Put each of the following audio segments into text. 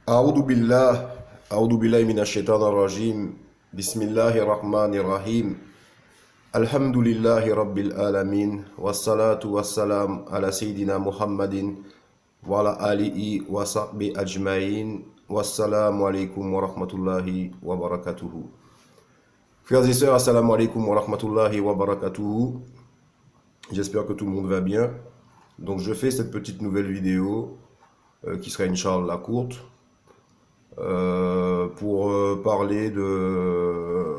أعوذ بالله أعوذ بالله من الشيطان الرجيم بسم الله الرحمن الرحيم الحمد لله رب العالمين والصلاة والسلام على سيدنا محمد وعلى آله وصحبه أجمعين والسلام عليكم ورحمة الله وبركاته. Frères et sœurs, assalamu alaikum wa rahmatullahi wa barakatuhu. J'espère que tout le monde va bien. Donc je fais cette petite nouvelle vidéo qui sera Inch'Allah courte pour parler de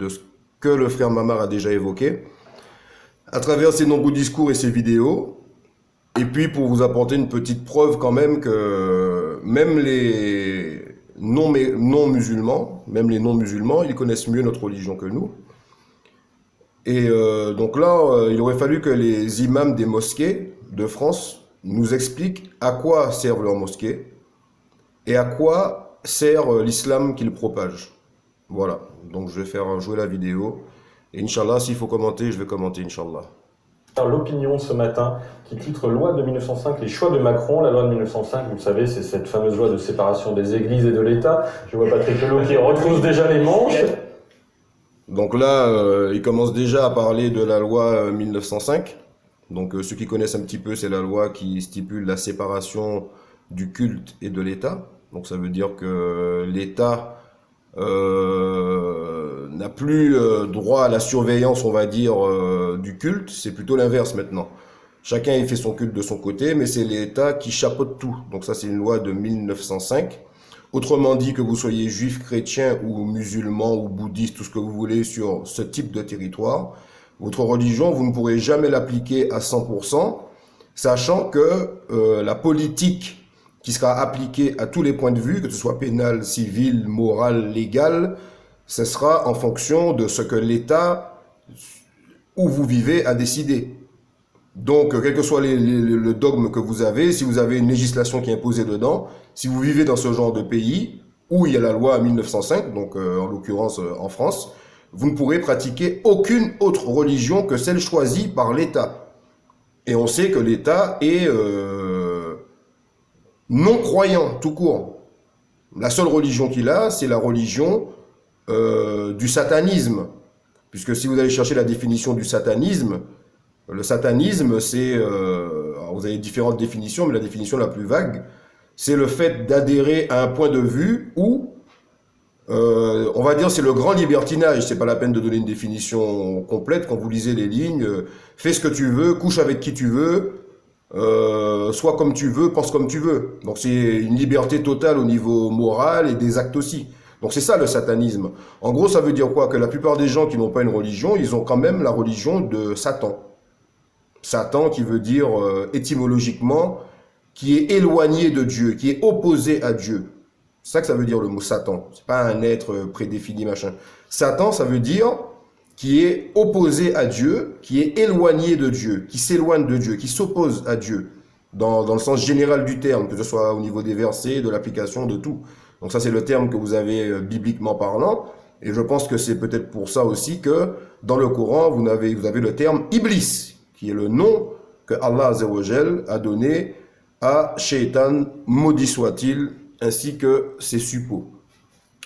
ce que le frère Mamar a déjà évoqué à travers ses nombreux discours et ses vidéos, et puis pour vous apporter une petite preuve quand même que même les non-musulmans, ils connaissent mieux notre religion que nous. Et donc là, il aurait fallu que les imams des mosquées de France nous expliquent à quoi servent leurs mosquées et à quoi sert l'islam qu'ils propagent. Voilà, donc je vais faire jouer la vidéo. Et Inch'Allah, s'il faut commenter, je vais commenter, Inch'Allah. L'opinion ce matin qui titre Loi de 1905, les choix de Macron. La loi de 1905, vous le savez, c'est cette fameuse loi de séparation des églises et de l'État. Je vois Patrick Pelot qui retrousse déjà les manches. Donc là, il commence déjà à parler de la loi 1905. Donc ceux qui connaissent un petit peu, c'est la loi qui stipule la séparation du culte et de l'État. Donc ça veut dire que l'État n'a plus droit à la surveillance, on va dire, du culte. C'est plutôt l'inverse maintenant. Chacun y fait son culte de son côté, mais c'est l'État qui chapeaute tout. Donc ça, c'est une loi de 1905. Autrement dit, que vous soyez juif, chrétien ou musulman ou bouddhiste, tout ce que vous voulez sur ce type de territoire, votre religion, vous ne pourrez jamais l'appliquer à 100%, sachant que la politique qui sera appliquée à tous les points de vue, que ce soit pénal, civil, moral, légal, ce sera en fonction de ce que l'État où vous vivez a décidé. Donc, quel que soit le dogme que vous avez, si vous avez une législation qui est imposée dedans, si vous vivez dans ce genre de pays où il y a la loi 1905, donc en l'occurrence en France, vous ne pourrez pratiquer aucune autre religion que celle choisie par l'État. Et on sait que l'État est non-croyant, tout court. La seule religion qu'il a, c'est la religion du satanisme. Puisque si vous allez chercher la définition du satanisme, le satanisme, c'est... vous avez différentes définitions, mais la définition la plus vague, c'est le fait d'adhérer à un point de vue où, on va dire, c'est le grand libertinage. C'est pas la peine de donner une définition complète. Quand vous lisez les lignes, fais ce que tu veux, couche avec qui tu veux, sois comme tu veux, pense comme tu veux. Donc c'est une liberté totale au niveau moral et des actes aussi. Donc c'est ça le satanisme. En gros, ça veut dire quoi? Que la plupart des gens qui n'ont pas une religion, ils ont quand même la religion de Satan. Satan qui veut dire étymologiquement qui est éloigné de Dieu, qui est opposé à Dieu. C'est ça que ça veut dire le mot Satan. C'est pas un être prédéfini, machin. Satan, ça veut dire qui est opposé à Dieu, qui est éloigné de Dieu, qui s'éloigne de Dieu, qui s'oppose à Dieu, dans le sens général du terme, que ce soit au niveau des versets, de l'application, de tout. Donc ça, c'est le terme que vous avez bibliquement parlant, et je pense que c'est peut-être pour ça aussi que dans le Coran, vous avez le terme Iblis, qui est le nom que Allah Azza wa Jal a donné à Shaitan, maudit soit-il, ainsi que ses suppôts.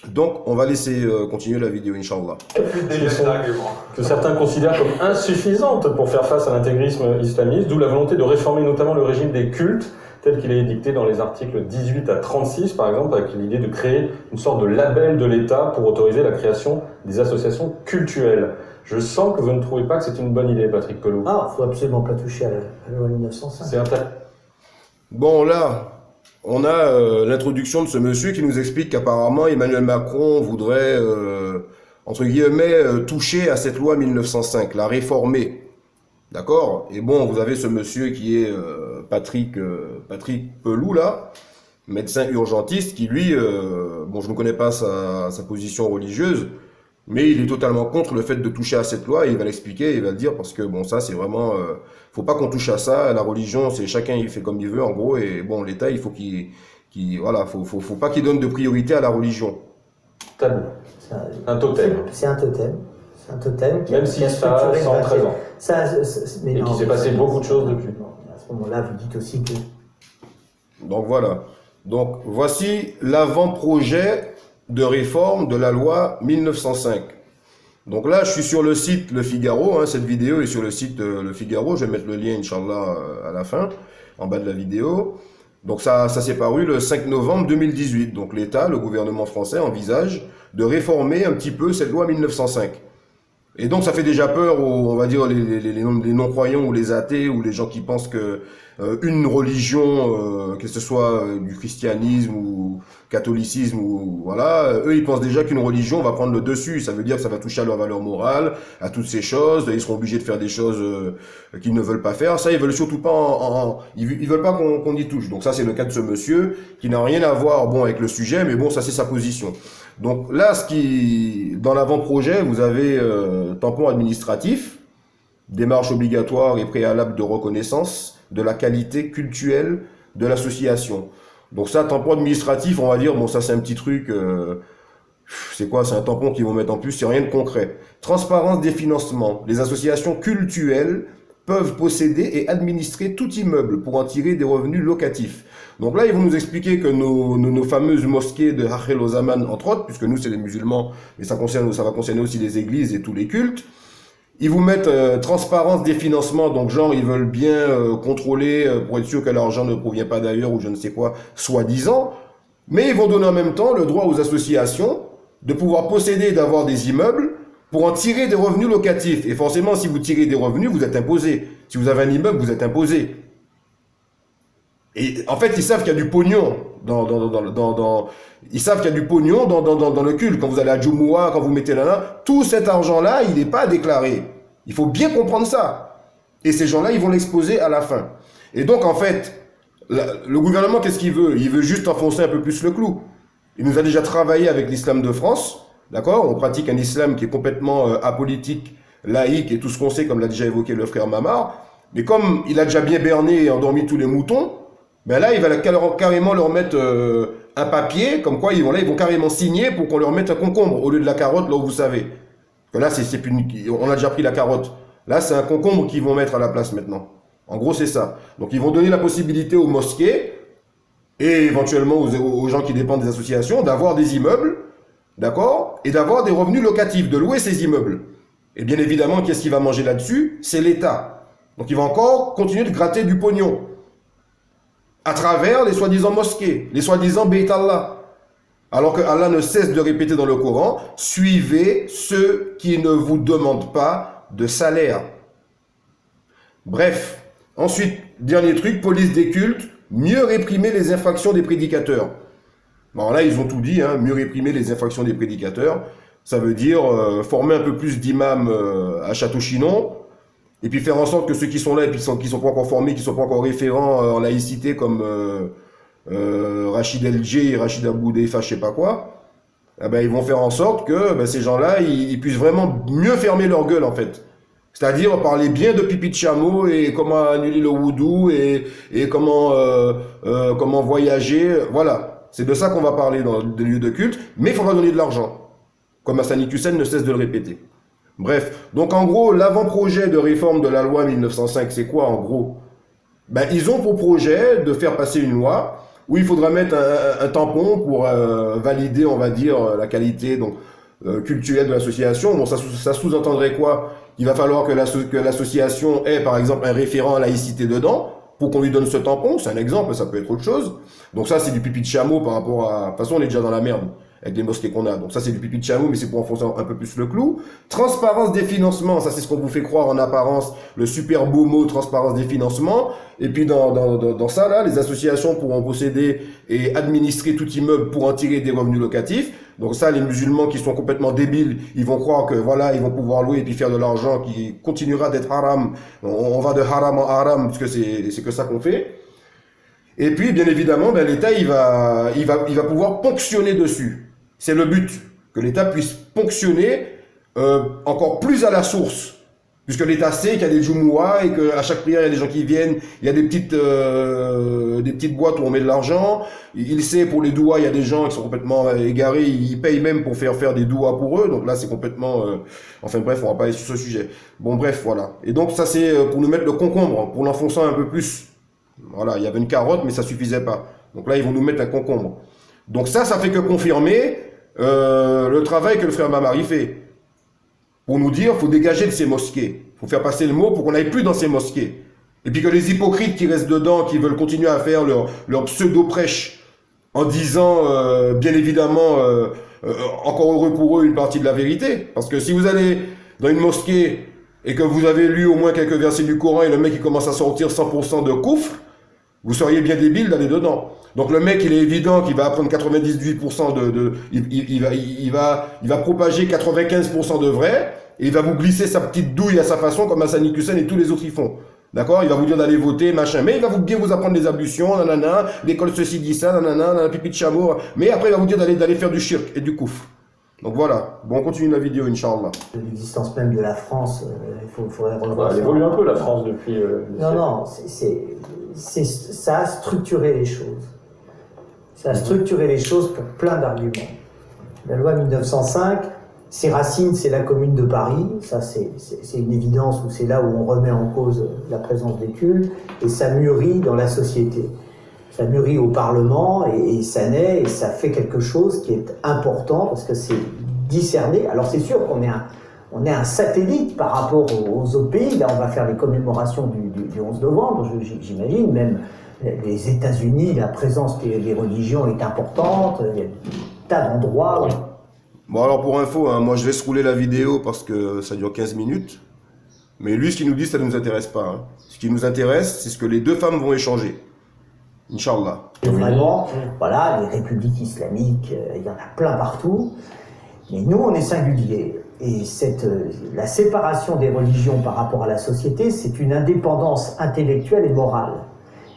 Donc, on va laisser continuer la vidéo, Inch'Allah. Que certains considèrent comme insuffisantes pour faire face à l'intégrisme islamiste, d'où la volonté de réformer notamment le régime des cultes, tel qu'il est édicté dans les articles 18 à 36, par exemple, avec l'idée de créer une sorte de label de l'État pour autoriser la création des associations cultuelles. Je sens que vous ne trouvez pas que c'est une bonne idée, Patrick Pelot. Ah, il ne faut absolument pas toucher à la loi 1905. C'est Bon, là, on a l'introduction de ce monsieur qui nous explique qu'apparemment Emmanuel Macron voudrait, entre guillemets, toucher à cette loi 1905, la réformer. D'accord? Et bon, vous avez ce monsieur qui est Patrick Pelot, là, médecin urgentiste, qui lui, bon, je ne connais pas sa position religieuse, mais il est totalement contre le fait de toucher à cette loi, et il va l'expliquer, il va le dire, parce que bon, ça c'est vraiment, faut pas qu'on touche à ça. La religion, c'est chacun il fait comme il veut en gros, et bon, l'État il faut voilà, faut pas qu'il donne de priorité à la religion. Tabou. Un totem. C'est un totem. C'est un totem qui même si ça a 113 ans. Mais et qu'il s'est passé beaucoup de choses depuis. Non, à ce moment-là, vous dites aussi que... Donc voilà. Donc, voici l'avant-projet de réforme de la loi 1905. Donc là, je suis sur le site Le Figaro, hein, cette vidéo est sur le site Le Figaro, je vais mettre le lien, Inch'Allah, à la fin, en bas de la vidéo. Donc ça s'est paru le 5 novembre 2018. Donc l'État, le gouvernement français, envisage de réformer un petit peu cette loi 1905. Et donc ça fait déjà peur aux, on va dire, les non-croyants ou les athées ou les gens qui pensent que une religion, que ce soit du christianisme ou catholicisme ou voilà, eux ils pensent déjà qu'une religion va prendre le dessus. Ça veut dire que ça va toucher à leur valeur morale, à toutes ces choses. Ils seront obligés de faire des choses qu'ils ne veulent pas faire. Ça ils veulent surtout pas, ils veulent pas qu'on y touche. Donc ça c'est le cas de ce monsieur qui n'a rien à voir bon avec le sujet, mais bon ça c'est sa position. Donc là, dans l'avant-projet, vous avez tampon administratif, démarche obligatoire et préalable de reconnaissance de la qualité cultuelle de l'association. Donc ça, tampon administratif, on va dire, bon ça c'est un petit truc, c'est quoi, c'est un tampon qu'ils vont mettre en plus, c'est rien de concret. Transparence des financements. Les associations cultuelles peuvent posséder et administrer tout immeuble pour en tirer des revenus locatifs. Donc là, ils vont nous expliquer que nos fameuses mosquées de Akhel Ozaman, entre autres, puisque nous, c'est les musulmans, mais ça va concerner aussi les églises et tous les cultes. Ils vous mettent transparence des financements, donc genre, ils veulent bien contrôler pour être sûr que l'argent ne provient pas d'ailleurs ou je ne sais quoi, soi-disant. Mais ils vont donner en même temps le droit aux associations de pouvoir posséder et d'avoir des immeubles pour en tirer des revenus locatifs. Et forcément, si vous tirez des revenus, vous êtes imposé. Si vous avez un immeuble, vous êtes imposé. Et en fait, ils savent qu'il y a du pognon ils savent qu'il y a du pognon dans le culte. Quand vous allez à Jumu'ah, quand vous mettez là, tout cet argent-là, il n'est pas déclaré. Il faut bien comprendre ça. Et ces gens-là, ils vont l'exposer à la fin. Et donc, en fait, le gouvernement, qu'est-ce qu'il veut? Il veut juste enfoncer un peu plus le clou. Il nous a déjà travaillé avec l'islam de France. D'accord? On pratique un islam qui est complètement apolitique, laïque et tout ce qu'on sait, comme l'a déjà évoqué le frère Mamar. Mais comme il a déjà bien berné et endormi tous les moutons, ben là, il va carrément leur mettre un papier, comme quoi ils vont carrément signer pour qu'on leur mette un concombre au lieu de la carotte, là où vous savez. Parce que là, on a déjà pris la carotte. Là, c'est un concombre qu'ils vont mettre à la place maintenant. En gros, c'est ça. Donc, ils vont donner la possibilité aux mosquées et éventuellement aux gens qui dépendent des associations d'avoir des immeubles, d'accord, et d'avoir des revenus locatifs, de louer ces immeubles. Et bien évidemment, qu'est-ce qui va manger là-dessus? C'est l'État. Donc, il va encore continuer de gratter du pognon à travers les soi-disant mosquées, les soi-disant Beit Allah. Alors que Allah ne cesse de répéter dans le Coran, suivez ceux qui ne vous demandent pas de salaire. Bref, ensuite, dernier truc, police des cultes, mieux réprimer les infractions des prédicateurs. Alors là, ils ont tout dit, hein, mieux réprimer les infractions des prédicateurs. Ça veut dire former un peu plus d'imams à Château-Chinon, et puis faire en sorte que ceux qui sont là et puis qui sont pas encore formés, qui sont pas encore référents en laïcité comme Rachid El-Djé et Rachid Aboudeifa, je sais pas quoi, eh ben, ils vont faire en sorte que ces gens-là, ils puissent vraiment mieux fermer leur gueule en fait. C'est-à-dire parler bien de pipi de chameau et comment annuler le wudu et comment voyager. Voilà, c'est de ça qu'on va parler dans des lieux de culte, mais il faudra donner de l'argent, comme Hassani Hussein ne cesse de le répéter. Bref, donc en gros, l'avant-projet de réforme de la loi 1905, c'est quoi en gros? Ben, ils ont pour projet de faire passer une loi où il faudra mettre un tampon pour valider, on va dire, la qualité donc culturelle de l'association. Bon, ça sous-entendrait quoi? Il va falloir que l'association ait, par exemple, un référent à laïcité dedans pour qu'on lui donne ce tampon. C'est un exemple, ça peut être autre chose. Donc ça, c'est du pipi de chameau par rapport à... De toute façon, on est déjà dans la merde avec les mosquées qu'on a. Donc ça, c'est du pipi de chameau, mais c'est pour enfoncer un peu plus le clou. Transparence des financements, ça c'est ce qu'on vous fait croire en apparence, le super beau mot transparence des financements. Et puis dans ça, là, les associations pourront posséder et administrer tout immeuble pour en tirer des revenus locatifs. Donc ça, les musulmans qui sont complètement débiles, ils vont croire que voilà, ils vont pouvoir louer et puis faire de l'argent qui continuera d'être haram. On va de haram en haram, parce que c'est que ça qu'on fait. Et puis, bien évidemment, ben, l'État, il va pouvoir ponctionner dessus. C'est le but, que l'État puisse ponctionner encore plus à la source. Puisque l'État sait qu'il y a des Jumu'ah et qu'à chaque prière, il y a des gens qui viennent, il y a des petites boîtes où on met de l'argent. Il sait, pour les douas, il y a des gens qui sont complètement égarés, ils payent même pour faire des douas pour eux. Donc là, c'est complètement... Enfin bref, on va pas aller sur ce sujet. Bon, bref, voilà. Et donc, ça, c'est pour nous mettre le concombre, pour l'enfoncer un peu plus. Voilà, il y avait une carotte, mais ça suffisait pas. Donc là, ils vont nous mettre un concombre. Donc ça fait que confirmer le travail que le frère Mamari fait. Pour nous dire, il faut dégager de ces mosquées. Il faut faire passer le mot pour qu'on n'aille plus dans ces mosquées. Et puis que les hypocrites qui restent dedans, qui veulent continuer à faire leur pseudo-prêche en disant, bien évidemment, encore heureux pour eux, une partie de la vérité. Parce que si vous allez dans une mosquée et que vous avez lu au moins quelques versets du Coran et le mec il commence à sortir 100% de koufr, vous seriez bien débile d'aller dedans. Donc le mec, il est évident qu'il va apprendre 98% il va propager 95% de vrai, et il va vous glisser sa petite douille à sa façon, comme Hassan Hussein et tous les autres y font. D'accord? Il va vous dire d'aller voter, machin. Mais il va bien vous apprendre les ablutions, nanana, l'école ceci dit ça, nanana, pipi de chameau. Mais après, il va vous dire d'aller faire du shirk et du koufr. Donc voilà. Bon, on continue la vidéo, Inch'Allah. L'existence même de la France, il faudrait revoir. Elle évolue un peu, la France, depuis... Non, ça a structuré les choses. Ça a structuré les choses pour plein d'arguments. La loi 1905, ses racines, c'est la Commune de Paris. Ça, c'est une évidence, où c'est là où on remet en cause la présence des cultes. Et ça mûrit dans la société. Ça mûrit au Parlement et ça naît et ça fait quelque chose qui est important parce que c'est discerné. Alors c'est sûr qu'on est un satellite par rapport aux autres pays. Là, on va faire les commémorations du 11 novembre, j'imagine. Même les États-Unis, la présence des religions est importante. Il y a des tas d'endroits. Oui. Bon, alors pour info, hein, moi je laisse rouler la vidéo parce que ça dure 15 minutes. Mais lui, ce qu'il nous dit, ça ne nous intéresse pas. Hein. Ce qui nous intéresse, c'est ce que les deux femmes vont échanger. Inch'Allah. Vraiment, voilà, les républiques islamiques, il y en a plein partout. Mais nous, on est singuliers. Et la séparation des religions par rapport à la société, c'est une indépendance intellectuelle et morale.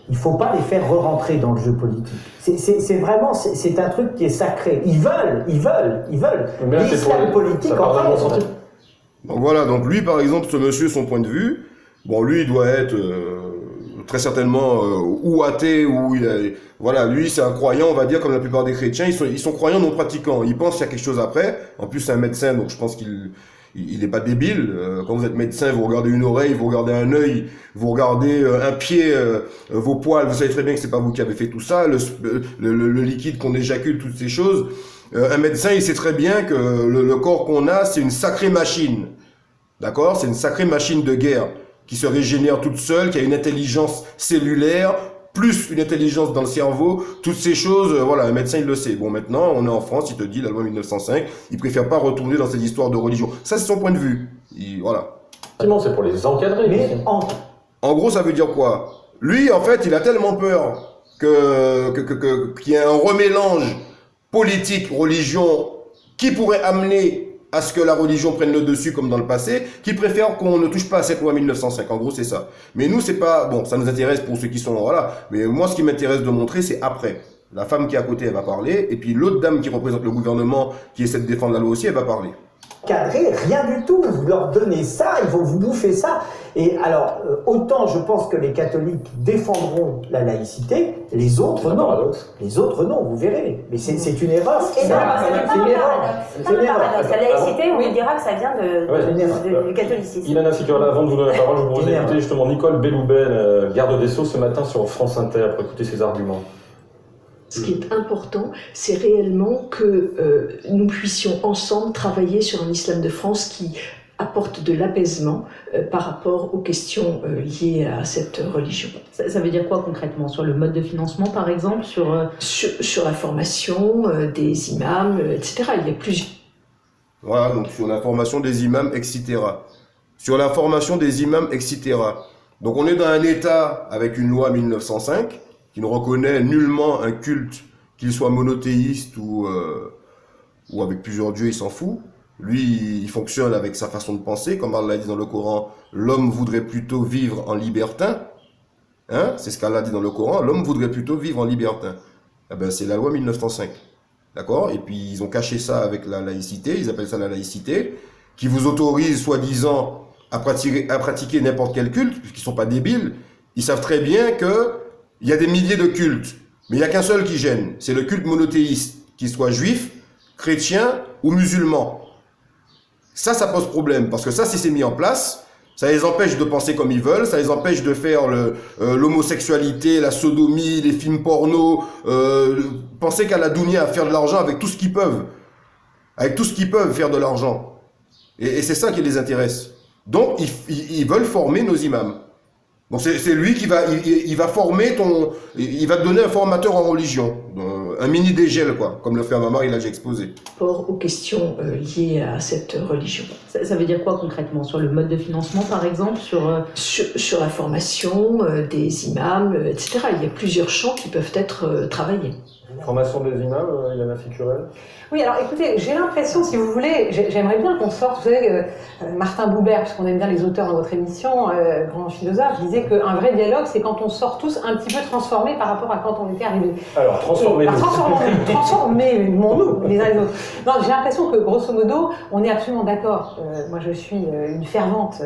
Il ne faut pas les faire re-rentrer dans le jeu politique. C'est vraiment, c'est un truc qui est sacré. Ils veulent. L'islam politique, en fait. Donc voilà, donc lui, par exemple, ce monsieur, son point de vue, bon, lui, il doit être très certainement ou athée, ou voilà, lui, c'est un croyant, on va dire, comme la plupart des chrétiens, ils sont croyants non pratiquants. Ils pensent qu'il y a quelque chose après. En plus, c'est un médecin, donc je pense qu'il n'est pas débile. Quand vous êtes médecin, vous regardez une oreille, vous regardez un œil, vous regardez un pied, vos poils, vous savez très bien que c'est pas vous qui avez fait tout ça, le liquide qu'on éjacule, toutes ces choses. Un médecin, il sait très bien que le corps qu'on a, c'est une sacrée machine. D'accord? C'est une sacrée machine de guerre qui se régénère toute seule, qui a une intelligence cellulaire, plus une intelligence dans le cerveau, toutes ces choses, voilà, un médecin, il le sait. Bon, maintenant, on est en France, il te dit, la loi 1905, il préfère pas retourner dans ces histoires de religion. Ça, c'est son point de vue. Voilà. C'est pour les encadrer. Mais en gros, ça veut dire quoi? Lui, en fait, il a tellement peur qu'il y ait un remélange politique, religion, qui pourrait amener à ce que la religion prenne le dessus comme dans le passé, qui préfère qu'on ne touche pas à cette loi 1905. En gros, c'est ça. Mais nous, c'est pas... Bon, ça nous intéresse pour ceux qui sont... Voilà. Mais moi, ce qui m'intéresse de montrer, c'est après. La femme qui est à côté, elle va parler. Et puis l'autre dame qui représente le gouvernement, qui essaie de défendre la loi aussi, elle va parler. Cadrer, rien du tout. Vous leur donnez ça, ils vont vous bouffer ça. Et alors, autant je pense que les catholiques défendront la laïcité, les autres non. Les autres non, vous verrez. Mais c'est une erreur. C'est une erreur. La laïcité, on lui dira que ça vient du catholicisme. Ilana Fikirla, avant de vous donner la parole, je vous propose d'écouter justement Nicole Belloubet, garde des Sceaux, ce matin sur France Inter, pour écouter ses arguments. Ce qui est important, c'est réellement que nous puissions ensemble travailler sur un islam de France qui apporte de l'apaisement par rapport aux questions liées à cette religion. Ça veut dire quoi concrètement? Sur le mode de financement, par exemple, sur la formation des imams, etc. Il y a plusieurs... Voilà, donc sur la formation des imams, etc. Sur la formation des imams, etc. Donc on est dans un État avec une loi 1905 qui ne reconnaît nullement un culte, qu'il soit monothéiste ou avec plusieurs dieux, il s'en fout. Lui, il fonctionne avec sa façon de penser. Comme Allah dit dans le Coran, l'homme voudrait plutôt vivre en libertin. Hein? C'est ce qu'Allah dit dans le Coran, l'homme voudrait plutôt vivre en libertin. Eh ben, c'est la loi 1905. D'accord? Et puis, ils ont caché ça avec la laïcité, ils appellent ça la laïcité, qui vous autorise, soi-disant, à pratiquer n'importe quel culte, puisqu'ils sont pas débiles. Ils savent très bien que il y a des milliers de cultes, mais il n'y a qu'un seul qui gêne, c'est le culte monothéiste, qu'il soit juif, chrétien ou musulman. Ça pose problème, parce que ça, si c'est mis en place, Ça les empêche de penser comme ils veulent, ça les empêche de faire l'homosexualité, la sodomie, les films porno, penser qu'à la dounia à faire de l'argent avec tout ce qu'ils peuvent. Avec tout ce qu'ils peuvent faire de l'argent. Et c'est ça qui les intéresse. Donc, ils veulent former nos imams. Donc, c'est lui qui va, il va former il va te donner un formateur en religion. Un mini dégel, quoi. Comme le frère Mamar, il a déjà exposé. Aux questions liées à cette religion. Ça veut dire quoi concrètement? Sur le mode de financement, par exemple? Sur la formation des imams, etc. Il y a plusieurs champs qui peuvent être travaillés. Formation des imams, Yana Ficurel. Oui, alors écoutez, j'ai l'impression, si vous voulez, j'aimerais bien qu'on sorte, vous savez, Martin Buber, puisqu'on aime bien les auteurs dans votre émission, grand philosophe, disait qu'un vrai dialogue, c'est quand on sort tous un petit peu transformés par rapport à quand on était arrivés. Alors, transformez-nous. Transformons-nous les uns les autres. Non, j'ai l'impression que, grosso modo, on est absolument d'accord. Moi, je suis une fervente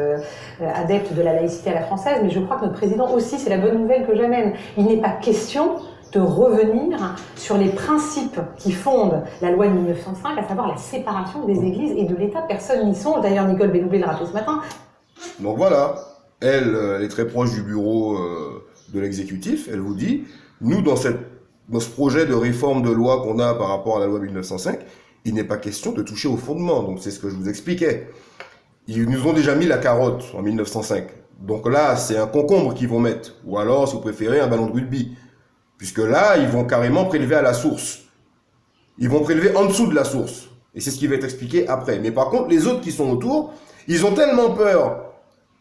adepte de la laïcité à la française, mais je crois que notre président aussi, c'est la bonne nouvelle que j'amène. Il n'est pas question de revenir sur les principes qui fondent la loi de 1905, à savoir la séparation des églises et de l'État. Personne n'y songe. D'ailleurs, Nicole Belloubet l'a rappelé ce matin. Donc voilà, elle est très proche du bureau de l'exécutif. Elle vous dit, nous, dans ce projet de réforme de loi qu'on a par rapport à la loi 1905, il n'est pas question de toucher au fondement. Donc c'est ce que je vous expliquais. Ils nous ont déjà mis la carotte en 1905. Donc là, c'est un concombre qu'ils vont mettre. Ou alors, si vous préférez, un ballon de rugby. Puisque là, ils vont carrément prélever à la source. Ils vont prélever en dessous de la source. Et c'est ce qui va être expliqué après. Mais par contre, les autres qui sont autour, ils ont tellement peur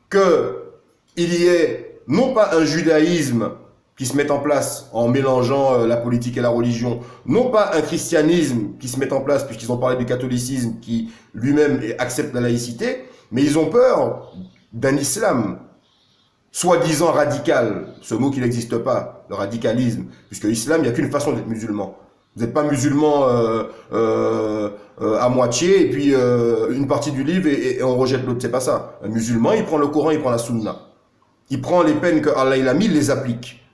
qu'il y ait non pas un judaïsme qui se mette en place en mélangeant la politique et la religion, non pas un christianisme qui se mette en place, puisqu'ils ont parlé du catholicisme qui lui-même accepte la laïcité, mais ils ont peur d'un islam soi-disant radical, ce mot qui n'existe pas, le radicalisme, puisque l'islam, il n'y a qu'une façon d'être musulman. Vous n'êtes pas musulman à moitié, et puis une partie du livre, et on rejette l'autre, c'est pas ça. Un musulman, il prend le Coran, il prend la Sunna. Il prend les peines que Allah il a mis, il les applique.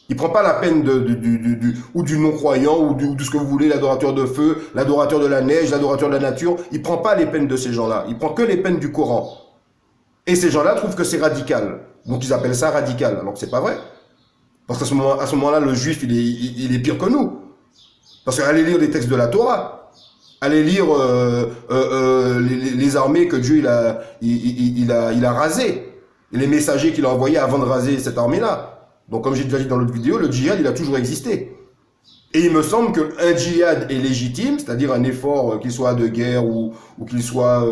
Il prend pas la peine du non-croyant, ou de ce que vous voulez, l'adorateur de feu, l'adorateur de la neige, l'adorateur de la nature. Il prend pas les peines de ces gens-là. Il prend que les peines du Coran. Et ces gens-là trouvent que c'est radical. Donc ils appellent ça radical, alors que c'est pas vrai. Parce qu'à ce moment-là, le juif, il est pire que nous. Parce qu'allez lire les textes de la Torah, allez lire les armées que Dieu il a rasées, et les messagers qu'il a envoyés avant de raser cette armée-là. Donc comme j'ai déjà dit dans l'autre vidéo, le djihad, il a toujours existé. Et il me semble qu'un djihad est légitime, c'est-à-dire un effort, qu'il soit de guerre ou qu'il soit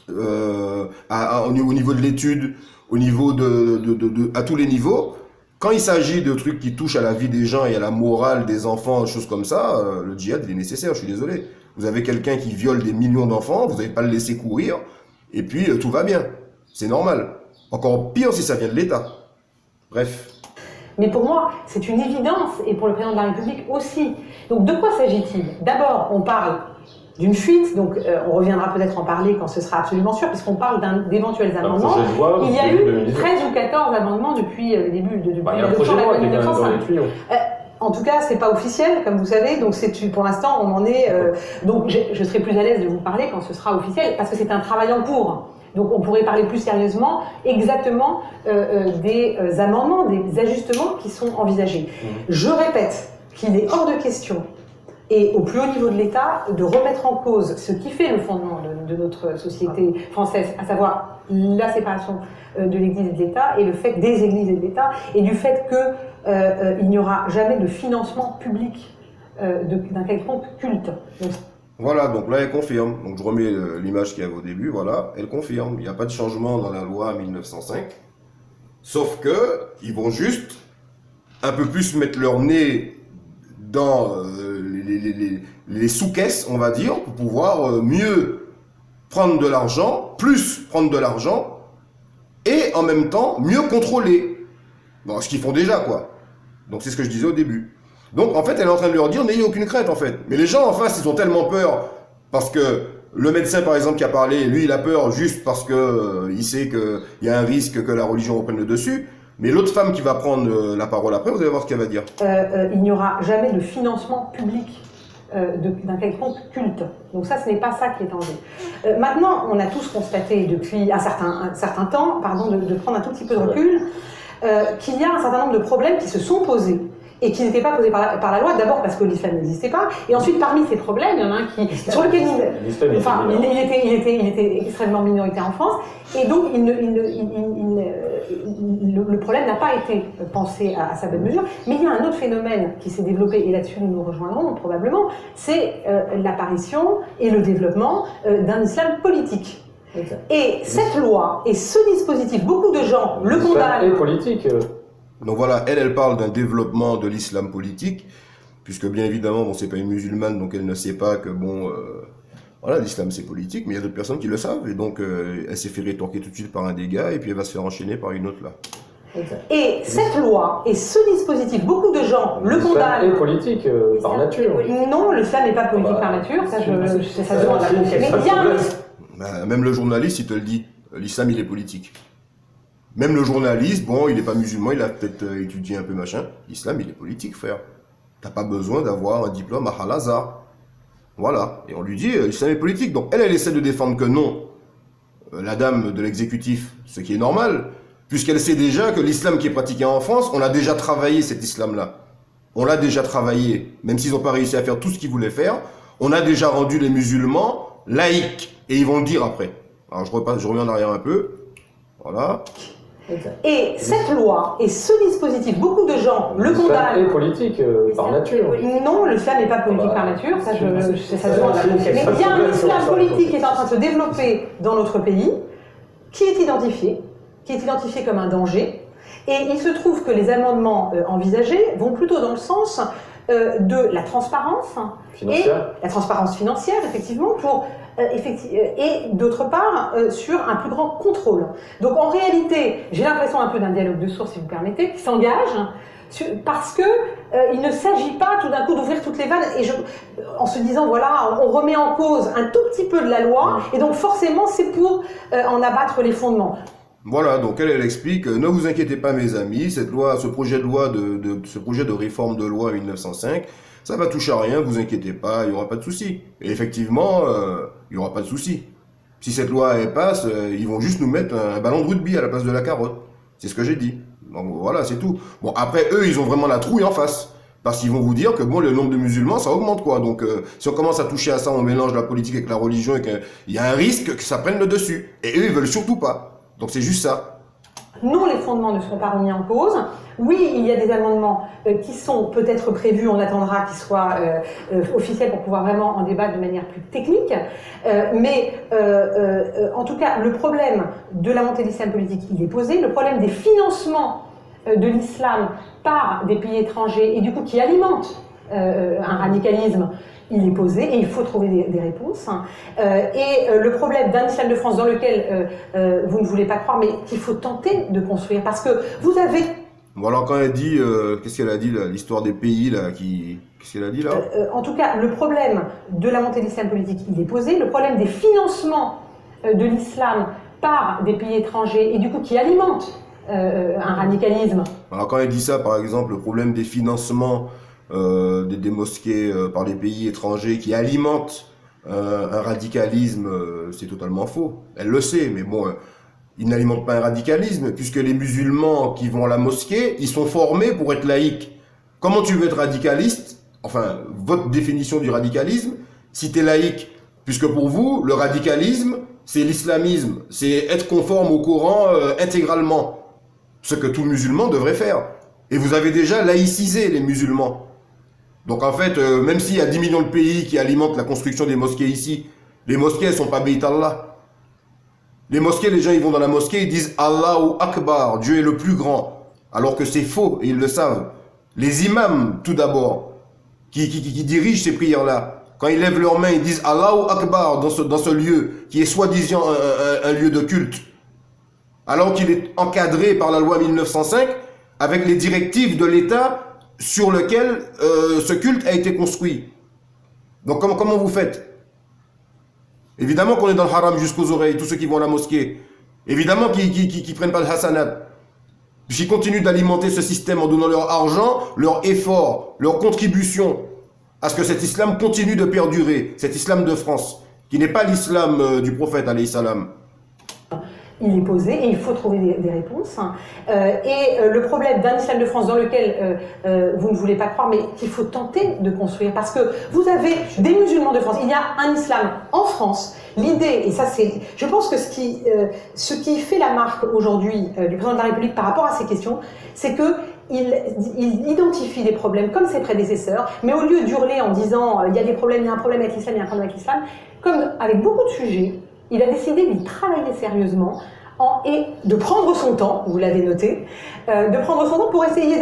au niveau de l'étude, au niveau à tous les niveaux. Quand il s'agit de trucs qui touchent à la vie des gens et à la morale des enfants, choses comme ça, le djihad, il est nécessaire, je suis désolé. Vous avez quelqu'un qui viole des millions d'enfants, vous n'allez pas le laisser courir, et puis tout va bien. C'est normal. Encore pire si ça vient de l'État. Bref. Mais pour moi, c'est une évidence, et pour le président de la République aussi. Donc de quoi s'agit-il? D'abord, on parle d'une fuite, donc on reviendra peut-être en parler quand ce sera absolument sûr, puisqu'on parle d'éventuels amendements. Il y a eu 13 ou 14 amendements depuis le début de l'adoption de la loi de 1905. En tout cas, c'est pas officiel, comme vous savez, donc pour l'instant, on en est... donc je serai plus à l'aise de vous parler quand ce sera officiel, parce que c'est un travail en cours. Donc on pourrait parler plus sérieusement exactement des amendements, des ajustements qui sont envisagés. Je répète qu'il est hors de question, et au plus haut niveau de l'État, de remettre en cause ce qui fait le fondement de notre société française, à savoir la séparation de l'Église et de l'État, et le fait des Églises et de l'État, et du fait qu'il n'y aura jamais de financement public d'un quelconque culte. Donc, voilà, donc là, elle confirme. Donc je remets l'image qu'il y avait au début, voilà, elle confirme. Il n'y a pas de changement dans la loi 1905. Sauf que ils vont juste un peu plus mettre leur nez dans les sous-caisses, on va dire, pour pouvoir mieux prendre de l'argent, plus prendre de l'argent, et en même temps mieux contrôler. Bon, ce qu'ils font déjà, quoi. Donc c'est ce que je disais au début. Donc en fait, elle est en train de leur dire, n'ayez aucune crainte, en fait. Mais les gens en face, ils ont tellement peur, parce que le médecin, par exemple, qui a parlé, lui, il a peur juste parce que il sait qu'il y a un risque que la religion reprenne le dessus. Mais l'autre femme qui va prendre la parole après, vous allez voir ce qu'elle va dire. Il n'y aura jamais de financement public d'un quelconque culte. Donc ça, ce n'est pas ça qui est en jeu. Maintenant, on a tous constaté depuis un certain temps, de prendre un tout petit peu de recul, qu'il y a un certain nombre de problèmes qui se sont posés et qui n'étaient pas posés par la loi, d'abord parce que l'islam n'existait pas, et ensuite parmi ces problèmes, il y en a un sur lequel il était extrêmement minoritaire en France, et donc le problème n'a pas été pensé à sa bonne mesure, mais il y a un autre phénomène qui s'est développé, et là-dessus nous nous rejoindrons probablement, c'est l'apparition et le développement d'un islam politique. Et cette loi et ce dispositif, beaucoup de gens le condamnent. Et politique. Donc voilà, elle parle d'un développement de l'islam politique, puisque bien évidemment, bon, c'est pas une musulmane, donc elle ne sait pas que voilà, l'islam c'est politique, mais il y a d'autres personnes qui le savent, et donc elle s'est fait rétorquer tout de suite par un des gars, et puis elle va se faire enchaîner par une autre là. Et cette loi et ce dispositif, beaucoup de gens le condamnent. Et politique par nature. Non, l'islam n'est pas politique par nature, ça se demande. Mais bien. Même le journaliste, il te le dit, l'islam il est politique. Même le journaliste, bon, il n'est pas musulman, il a peut-être étudié un peu machin. L'islam, il est politique, frère. T'as pas besoin d'avoir un diplôme à Al-Azhar. Voilà. Et on lui dit, l'islam est politique. Donc elle essaie de défendre que non. La dame de l'exécutif, ce qui est normal, puisqu'elle sait déjà que l'islam qui est pratiqué en France, on a déjà travaillé cet islam-là. On l'a déjà travaillé. Même s'ils n'ont pas réussi à faire tout ce qu'ils voulaient faire, on a déjà rendu les musulmans laïcs. Et ils vont le dire après. Alors je reviens en arrière un peu. Voilà. Et cette loi et ce dispositif, beaucoup de gens le condamnent. Et politique par nature. Non, l'islam n'est pas politique par nature, ça se demande. Mais bien l'islam politique est en train de se développer dans notre pays, qui est identifié comme un danger. Et il se trouve que les amendements envisagés vont plutôt dans le sens de la transparence financière. Et la transparence financière, effectivement, et d'autre part sur un plus grand contrôle. Donc en réalité, j'ai l'impression un peu d'un dialogue de sourds, si vous permettez, qui s'engage parce que il ne s'agit pas tout d'un coup d'ouvrir toutes les vannes en se disant voilà, on remet en cause un tout petit peu de la loi et donc forcément c'est pour en abattre les fondements. Voilà, donc elle explique, ne vous inquiétez pas mes amis, cette loi, ce projet de réforme de loi 1905, ça va toucher à rien, vous inquiétez pas, il y aura pas de souci. Et effectivement, il y aura pas de souci. Si cette loi elle passe, ils vont juste nous mettre un ballon de rugby à la place de la carotte. C'est ce que j'ai dit. Donc voilà, c'est tout. Bon, après eux, ils ont vraiment la trouille en face. Parce qu'ils vont vous dire que bon, le nombre de musulmans, ça augmente quoi. Donc si on commence à toucher à ça, on mélange la politique avec la religion et qu'il y a un risque que ça prenne le dessus. Et eux, ils veulent surtout pas. Donc c'est juste ça. Non, les fondements ne seront pas remis en cause. Oui, il y a des amendements qui sont peut-être prévus, on attendra qu'ils soient officiels pour pouvoir vraiment en débattre de manière plus technique. Mais en tout cas, le problème de la montée de l'islam politique, il est posé. Le problème des financements de l'islam par des pays étrangers et du coup qui alimentent un radicalisme, il est posé et il faut trouver des réponses. Et le problème d'un islam de France dans lequel vous ne voulez pas croire, mais qu'il faut tenter de construire, parce que vous avez... Bon alors quand elle dit, qu'est-ce qu'elle a dit là, l'histoire des pays là, qu'est-ce qu'elle a dit là en tout cas, le problème de la montée de l'islam politique, il est posé. Le problème des financements de l'islam par des pays étrangers et du coup qui alimentent un radicalisme. Alors quand elle dit ça, par exemple, le problème des financements des mosquées par les pays étrangers qui alimentent un radicalisme, c'est totalement faux. Elle le sait, mais bon, ils n'alimentent pas un radicalisme, puisque les musulmans qui vont à la mosquée, ils sont formés pour être laïcs. Comment tu veux être radicaliste? Enfin, votre définition du radicalisme, si tu es laïque, puisque pour vous, le radicalisme, c'est l'islamisme, c'est être conforme au Coran intégralement, ce que tout musulman devrait faire. Et vous avez déjà laïcisé les musulmans. Donc en fait, même s'il y a 10 millions de pays qui alimentent la construction des mosquées ici, les mosquées, elles sont pas Beit Allah. Les mosquées, les gens, ils vont dans la mosquée, ils disent Allahu Akbar, Dieu est le plus grand. Alors que c'est faux, et ils le savent. Les imams, tout d'abord, qui dirigent ces prières-là, quand ils lèvent leurs mains, ils disent Allahu Akbar dans ce lieu, qui est soi-disant un lieu de culte. Alors qu'il est encadré par la loi 1905, avec les directives de l'État sur lequel ce culte a été construit. Donc comment vous faites? Évidemment qu'on est dans le haram jusqu'aux oreilles, tous ceux qui vont à la mosquée. Évidemment qu'ils prennent pas le hasanat. Puisqu'ils continuent d'alimenter ce système en donnant leur argent, leur effort, leur contribution. à ce que cet islam continue de perdurer, cet islam de France, qui n'est pas l'islam du prophète, alayhi salam? Il est posé et il faut trouver des réponses. Le problème d'un islam de France dans lequel vous ne voulez pas croire, mais qu'il faut tenter de construire, parce que vous avez des musulmans de France, il y a un islam en France. L'idée, et ça c'est, je pense que ce qui fait la marque aujourd'hui du président de la République par rapport à ces questions, c'est que il identifie des problèmes comme ses prédécesseurs, mais au lieu d'hurler en disant il y a des problèmes, il y a un problème avec l'islam, il y a un problème avec l'islam, comme avec beaucoup de sujets, il a décidé d'y travailler sérieusement et de prendre son temps, vous l'avez noté, de prendre son temps pour essayer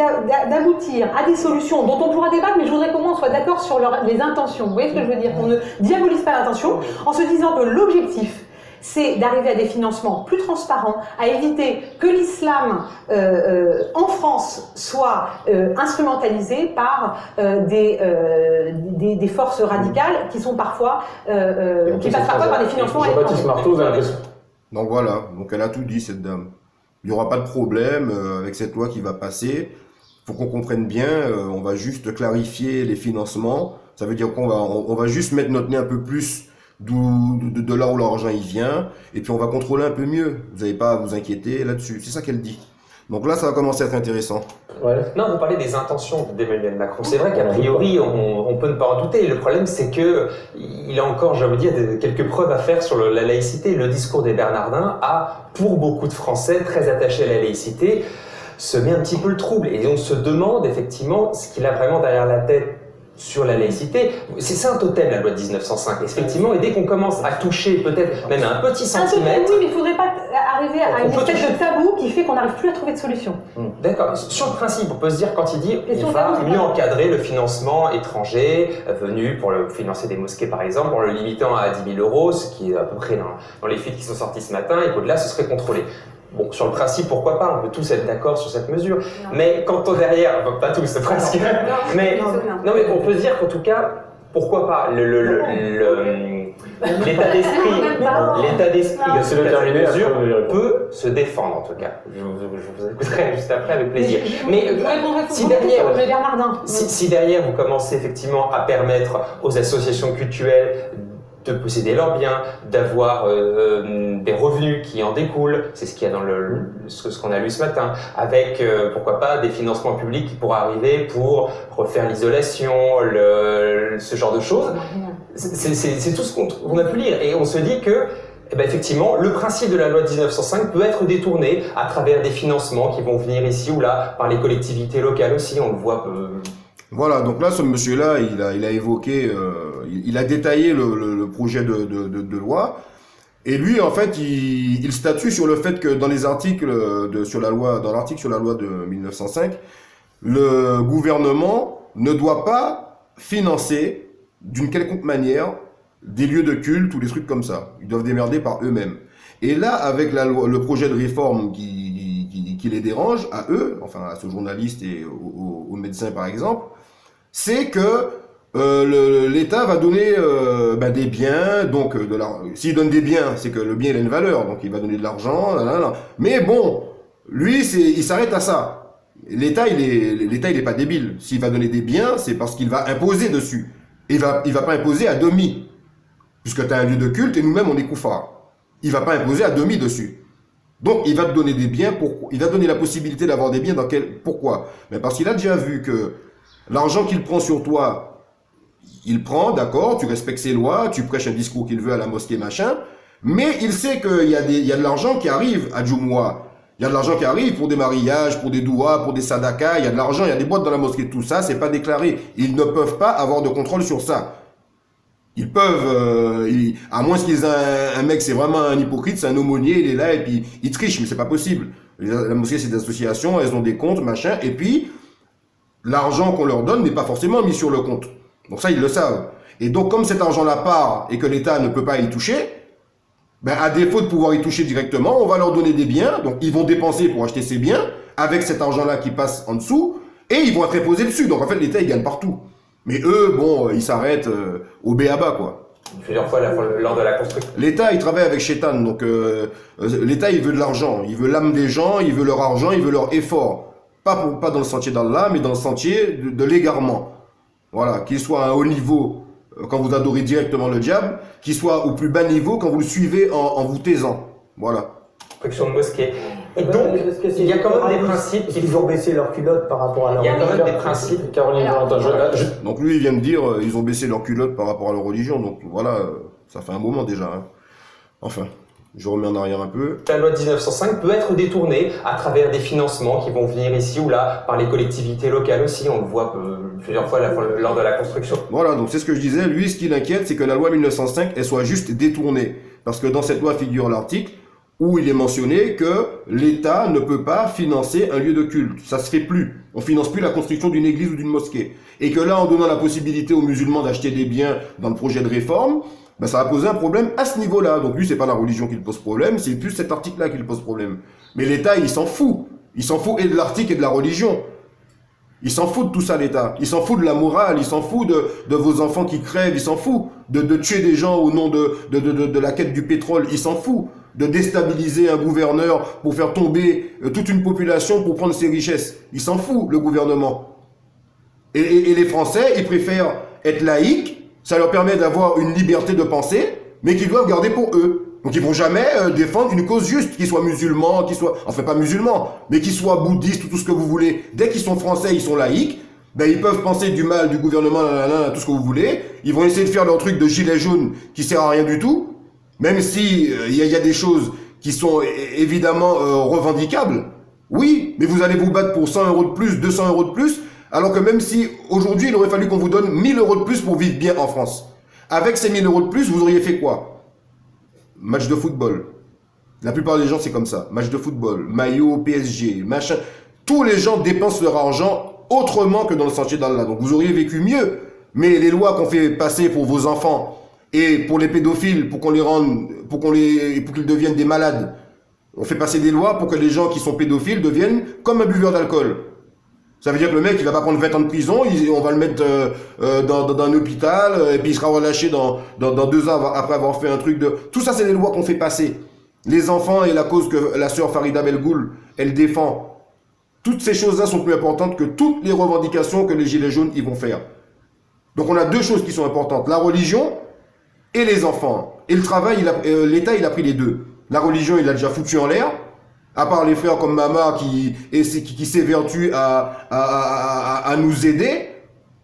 d'aboutir à des solutions dont on pourra débattre, mais je voudrais qu'au moins on soit d'accord sur les intentions. Vous voyez ce que je veux dire? Qu'on ne diabolise pas l'intention, en se disant que l'objectif, c'est d'arriver à des financements plus transparents, à éviter que l'islam en France soit instrumentalisé par des forces radicales qui sont parfois qui passent parfois par des financements. Jean-Baptiste Marteau, vous avez l'impression. Donc voilà, donc elle a tout dit, cette dame. Il n'y aura pas de problème avec cette loi qui va passer. Il faut qu'on comprenne bien, on va juste clarifier les financements. Ça veut dire qu'on va juste mettre notre nez un peu plus de là où l'argent il vient, et puis on va contrôler un peu mieux. Vous n'avez pas à vous inquiéter là-dessus. C'est ça qu'elle dit. Donc là, ça va commencer à être intéressant. Ouais. Non, vous parlez des intentions d'Emmanuel Macron. C'est vrai qu'a priori, on peut ne pas en douter. Le problème, c'est que il a encore, j'ai envie de dire, quelques preuves à faire sur la laïcité. Le discours des Bernardins a, pour beaucoup de Français très attachés à la laïcité, semé un petit peu le trouble. Et on se demande effectivement ce qu'il a vraiment derrière la tête sur la laïcité. C'est un totem, la loi de 1905. Effectivement, et dès qu'on commence à toucher peut-être même un petit centimètre... Oui, mais il ne faudrait pas arriver à une espèce de tabou qui fait qu'on n'arrive plus à trouver de solution. D'accord. Sur le principe, on peut se dire, quand il dit on va mieux encadrer le financement étranger venu pour financer des mosquées par exemple, en le limitant à 10 000 euros, ce qui est à peu près dans les fuites qui sont sorties ce matin, et qu'au-delà, ce serait contrôlé. Bon, sur le principe, pourquoi pas, on peut tous être d'accord sur cette mesure. Non. Mais quand on derrière, pas tous, presque. Non, mais on peut se dire qu'en tout cas, pourquoi pas l'état d'esprit de cette mesure peut se défendre en tout cas. Je vous écouterai juste après avec plaisir. Mais si derrière vous commencez effectivement à permettre aux associations culturelles de posséder leurs biens, d'avoir des revenus qui en découlent, c'est ce qu'il y a dans ce qu'on a lu ce matin, avec pourquoi pas des financements publics qui pourraient arriver pour refaire l'isolation, ce genre de choses. C'est tout ce qu'on a pu lire, et on se dit que effectivement, le principe de la loi de 1905 peut être détourné à travers des financements qui vont venir ici ou là, par les collectivités locales aussi, on le voit. Voilà, donc là, ce monsieur-là, il a évoqué, il a détaillé le projet de loi, et lui, en fait, il statue sur le fait que dans les articles sur la loi de 1905, le gouvernement ne doit pas financer d'une quelconque manière des lieux de culte ou des trucs comme ça. Ils doivent démerder par eux-mêmes. Et là, avec le projet de réforme qui les dérange, à eux, enfin à ce journaliste et aux médecins par exemple, c'est que l'État va donner des biens, donc s'il donne des biens, c'est que le bien il a une valeur, donc il va donner de l'argent, mais bon, lui il s'arrête à ça. L'État il est pas débile. S'il va donner des biens, c'est parce qu'il va imposer dessus. Il va pas imposer à demi, puisque tu as un lieu de culte et nous-mêmes on est koufars. Il va pas imposer à demi dessus. Donc il va te donner des biens, il va te donner la possibilité d'avoir des biens pourquoi? Mais parce qu'il a déjà vu que l'argent qu'il prend sur toi, il prend, d'accord, tu respectes ses lois, tu prêches un discours qu'il veut à la mosquée, machin, mais il sait qu'il y a de l'argent qui arrive à Djoumoua. Il y a de l'argent qui arrive pour des mariages, pour des douas, pour des sadakas, il y a de l'argent, il y a des boîtes dans la mosquée, tout ça, c'est pas déclaré. Ils ne peuvent pas avoir de contrôle sur ça. Ils peuvent, à moins qu'ils aient un mec, c'est vraiment un hypocrite, c'est un aumônier, il est là et puis il triche, mais c'est pas possible. La mosquée, c'est des associations, elles ont des comptes, machin, et puis l'argent qu'on leur donne n'est pas forcément mis sur le compte. Donc ça, ils le savent. Et donc, comme cet argent-là part et que l'État ne peut pas y toucher, à défaut de pouvoir y toucher directement, on va leur donner des biens, donc ils vont dépenser pour acheter ces biens, avec cet argent-là qui passe en dessous, et ils vont être imposés dessus. Donc en fait, l'État, il gagne partout. Mais eux, bon, ils s'arrêtent au b.a.-ba, quoi. Plusieurs fois lors de la construction. L'État, il travaille avec Chétan, donc l'État, il veut de l'argent, il veut l'âme des gens, il veut leur argent, il veut leur effort. Pas dans le sentier d'Allah, mais dans le sentier de l'égarement. Voilà, qu'il soit à un haut niveau quand vous adorez directement le diable, qu'il soit au plus bas niveau quand vous le suivez en vous taisant. Voilà. Construction de mosquées. Et donc, il y a quand même des principes qu'ils ont baissé leurs culottes par rapport à leur religion. Il y a quand même des principes. Caroline Valentin, Donc lui, il vient de dire, ils ont baissé leurs culottes par rapport à leur religion. Donc voilà, ça fait un moment déjà. Hein. Enfin, je remets en arrière un peu. La loi de 1905 peut être détournée à travers des financements qui vont venir ici ou là, par les collectivités locales aussi. On le voit plusieurs fois lors de la construction. Voilà, donc c'est ce que je disais. Lui, ce qui l'inquiète, c'est que la loi 1905, elle soit juste détournée. Parce que dans cette loi figure l'article où il est mentionné que l'État ne peut pas financer un lieu de culte. Ça se fait plus. On finance plus la construction d'une église ou d'une mosquée. Et que là, en donnant la possibilité aux musulmans d'acheter des biens dans le projet de réforme, ben ça va poser un problème à ce niveau-là. Donc lui, c'est pas la religion qui le pose problème, c'est plus cet article-là qui le pose problème. Mais l'État, il s'en fout. Il s'en fout et de l'article et de la religion. Il s'en fout de tout ça, l'État. Il s'en fout de la morale, il s'en fout de vos enfants qui crèvent, il s'en fout de tuer des gens au nom de la quête du pétrole, il s'en fout de déstabiliser un gouverneur pour faire tomber toute une population pour prendre ses richesses. Il s'en fout, le gouvernement. Et les Français, ils préfèrent être laïcs, ça leur permet d'avoir une liberté de penser, mais qu'ils doivent garder pour eux. Donc ils vont jamais défendre une cause juste, qu'ils soient musulmans, qu'ils soient, enfin pas musulmans, mais qu'ils soient bouddhistes ou tout ce que vous voulez. Dès qu'ils sont français, ils sont laïcs, ben ils peuvent penser du mal du gouvernement, tout ce que vous voulez. Ils vont essayer de faire leur truc de gilet jaune qui sert à rien du tout, même si il y a des choses qui sont évidemment revendicables. Oui, mais vous allez vous battre pour 100 € de plus, 200 € de plus, alors que même si aujourd'hui il aurait fallu qu'on vous donne 1000 € de plus pour vivre bien en France. Avec ces 1000 € de plus, vous auriez fait quoi? Match de football. La plupart des gens, c'est comme ça. Match de football, maillot, PSG, machin. Tous les gens dépensent leur argent autrement que dans le sentier d'Allah. Donc vous auriez vécu mieux. Mais les lois qu'on fait passer pour vos enfants et pour les pédophiles, pour qu'on les rende, pour qu'ils deviennent des malades. On fait passer des lois pour que les gens qui sont pédophiles deviennent comme un buveur d'alcool. Ça veut dire que le mec, il va pas prendre 20 ans de prison, on va le mettre dans un hôpital, et puis il sera relâché dans 2 ans après avoir fait un truc de... Tout ça, c'est les lois qu'on fait passer. Les enfants et la cause que la sœur Farida Belgoul, elle défend. Toutes ces choses-là sont plus importantes que toutes les revendications que les Gilets jaunes ils vont faire. Donc on a 2 choses qui sont importantes. La religion et les enfants. Et le travail, l'État, il a pris les 2. La religion, il l'a déjà foutu en l'air. À part les frères comme Mama qui s'évertuent à nous aider,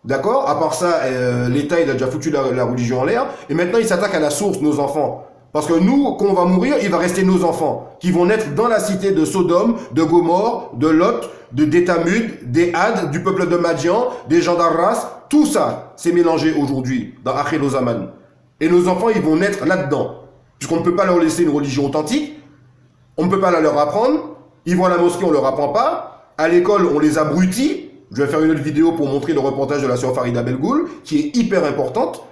d'accord? À part ça, l'État il a déjà foutu la religion en l'air, et maintenant il s'attaque à la source, nos enfants. Parce que nous, quand on va mourir, il va rester nos enfants, qui vont naître dans la cité de Sodome, de Gomorre, de Lot, d'Étamud, des Had, du peuple de Madian, des gens d'Arras, tout ça, c'est mélangé aujourd'hui, dans Akhir Zaman. Et nos enfants, ils vont naître là-dedans, puisqu'on ne peut pas leur laisser une religion authentique. On ne peut pas la leur apprendre. Ils vont à la mosquée, on leur apprend pas. À l'école, on les abrutit. Je vais faire une autre vidéo pour montrer le reportage de la sœur Farida Belgoul, qui est hyper importante.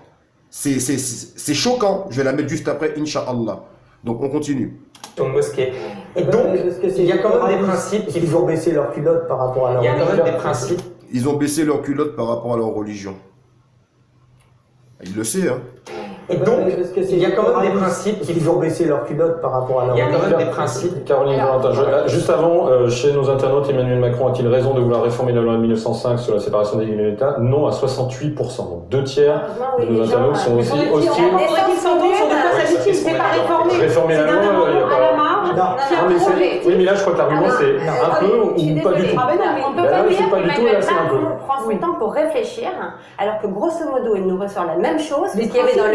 C'est choquant. Je vais la mettre juste après, Inch'Allah. Donc, on continue. Sur une mosquée. Et donc, il y a quand même des principes qu'ils ont baissé leurs culottes par rapport à leur religion. Il y a quand même des principes. Ils ont baissé leurs culottes par rapport à leur religion. Il le sait, hein. Et donc, il y a quand même des principes qu'ils ont baissé leurs culottes par rapport à leur religion. Il y a quand même des principes. Caroline Valentin, juste avant, chez nos internautes, Emmanuel Macron a-t-il raison de vouloir réformer la loi de 1905 sur la séparation des Églises et de l'État? Non, à 68%. Donc 2 tiers de nos internautes sont aussi hostiles. On pourrait qu'ils s'entendent sur de quoi s'agit-il, c'est pas réformer. Réformer la loi, il y a pas... Oui, mais là, je crois que l'argument, c'est un peu ou pas du tout. On peut pas dire qu'Emmanuel Macron prend son temps pour réfléchir, alors que grosso modo, il nous ressort la même chose qu'il y avait dans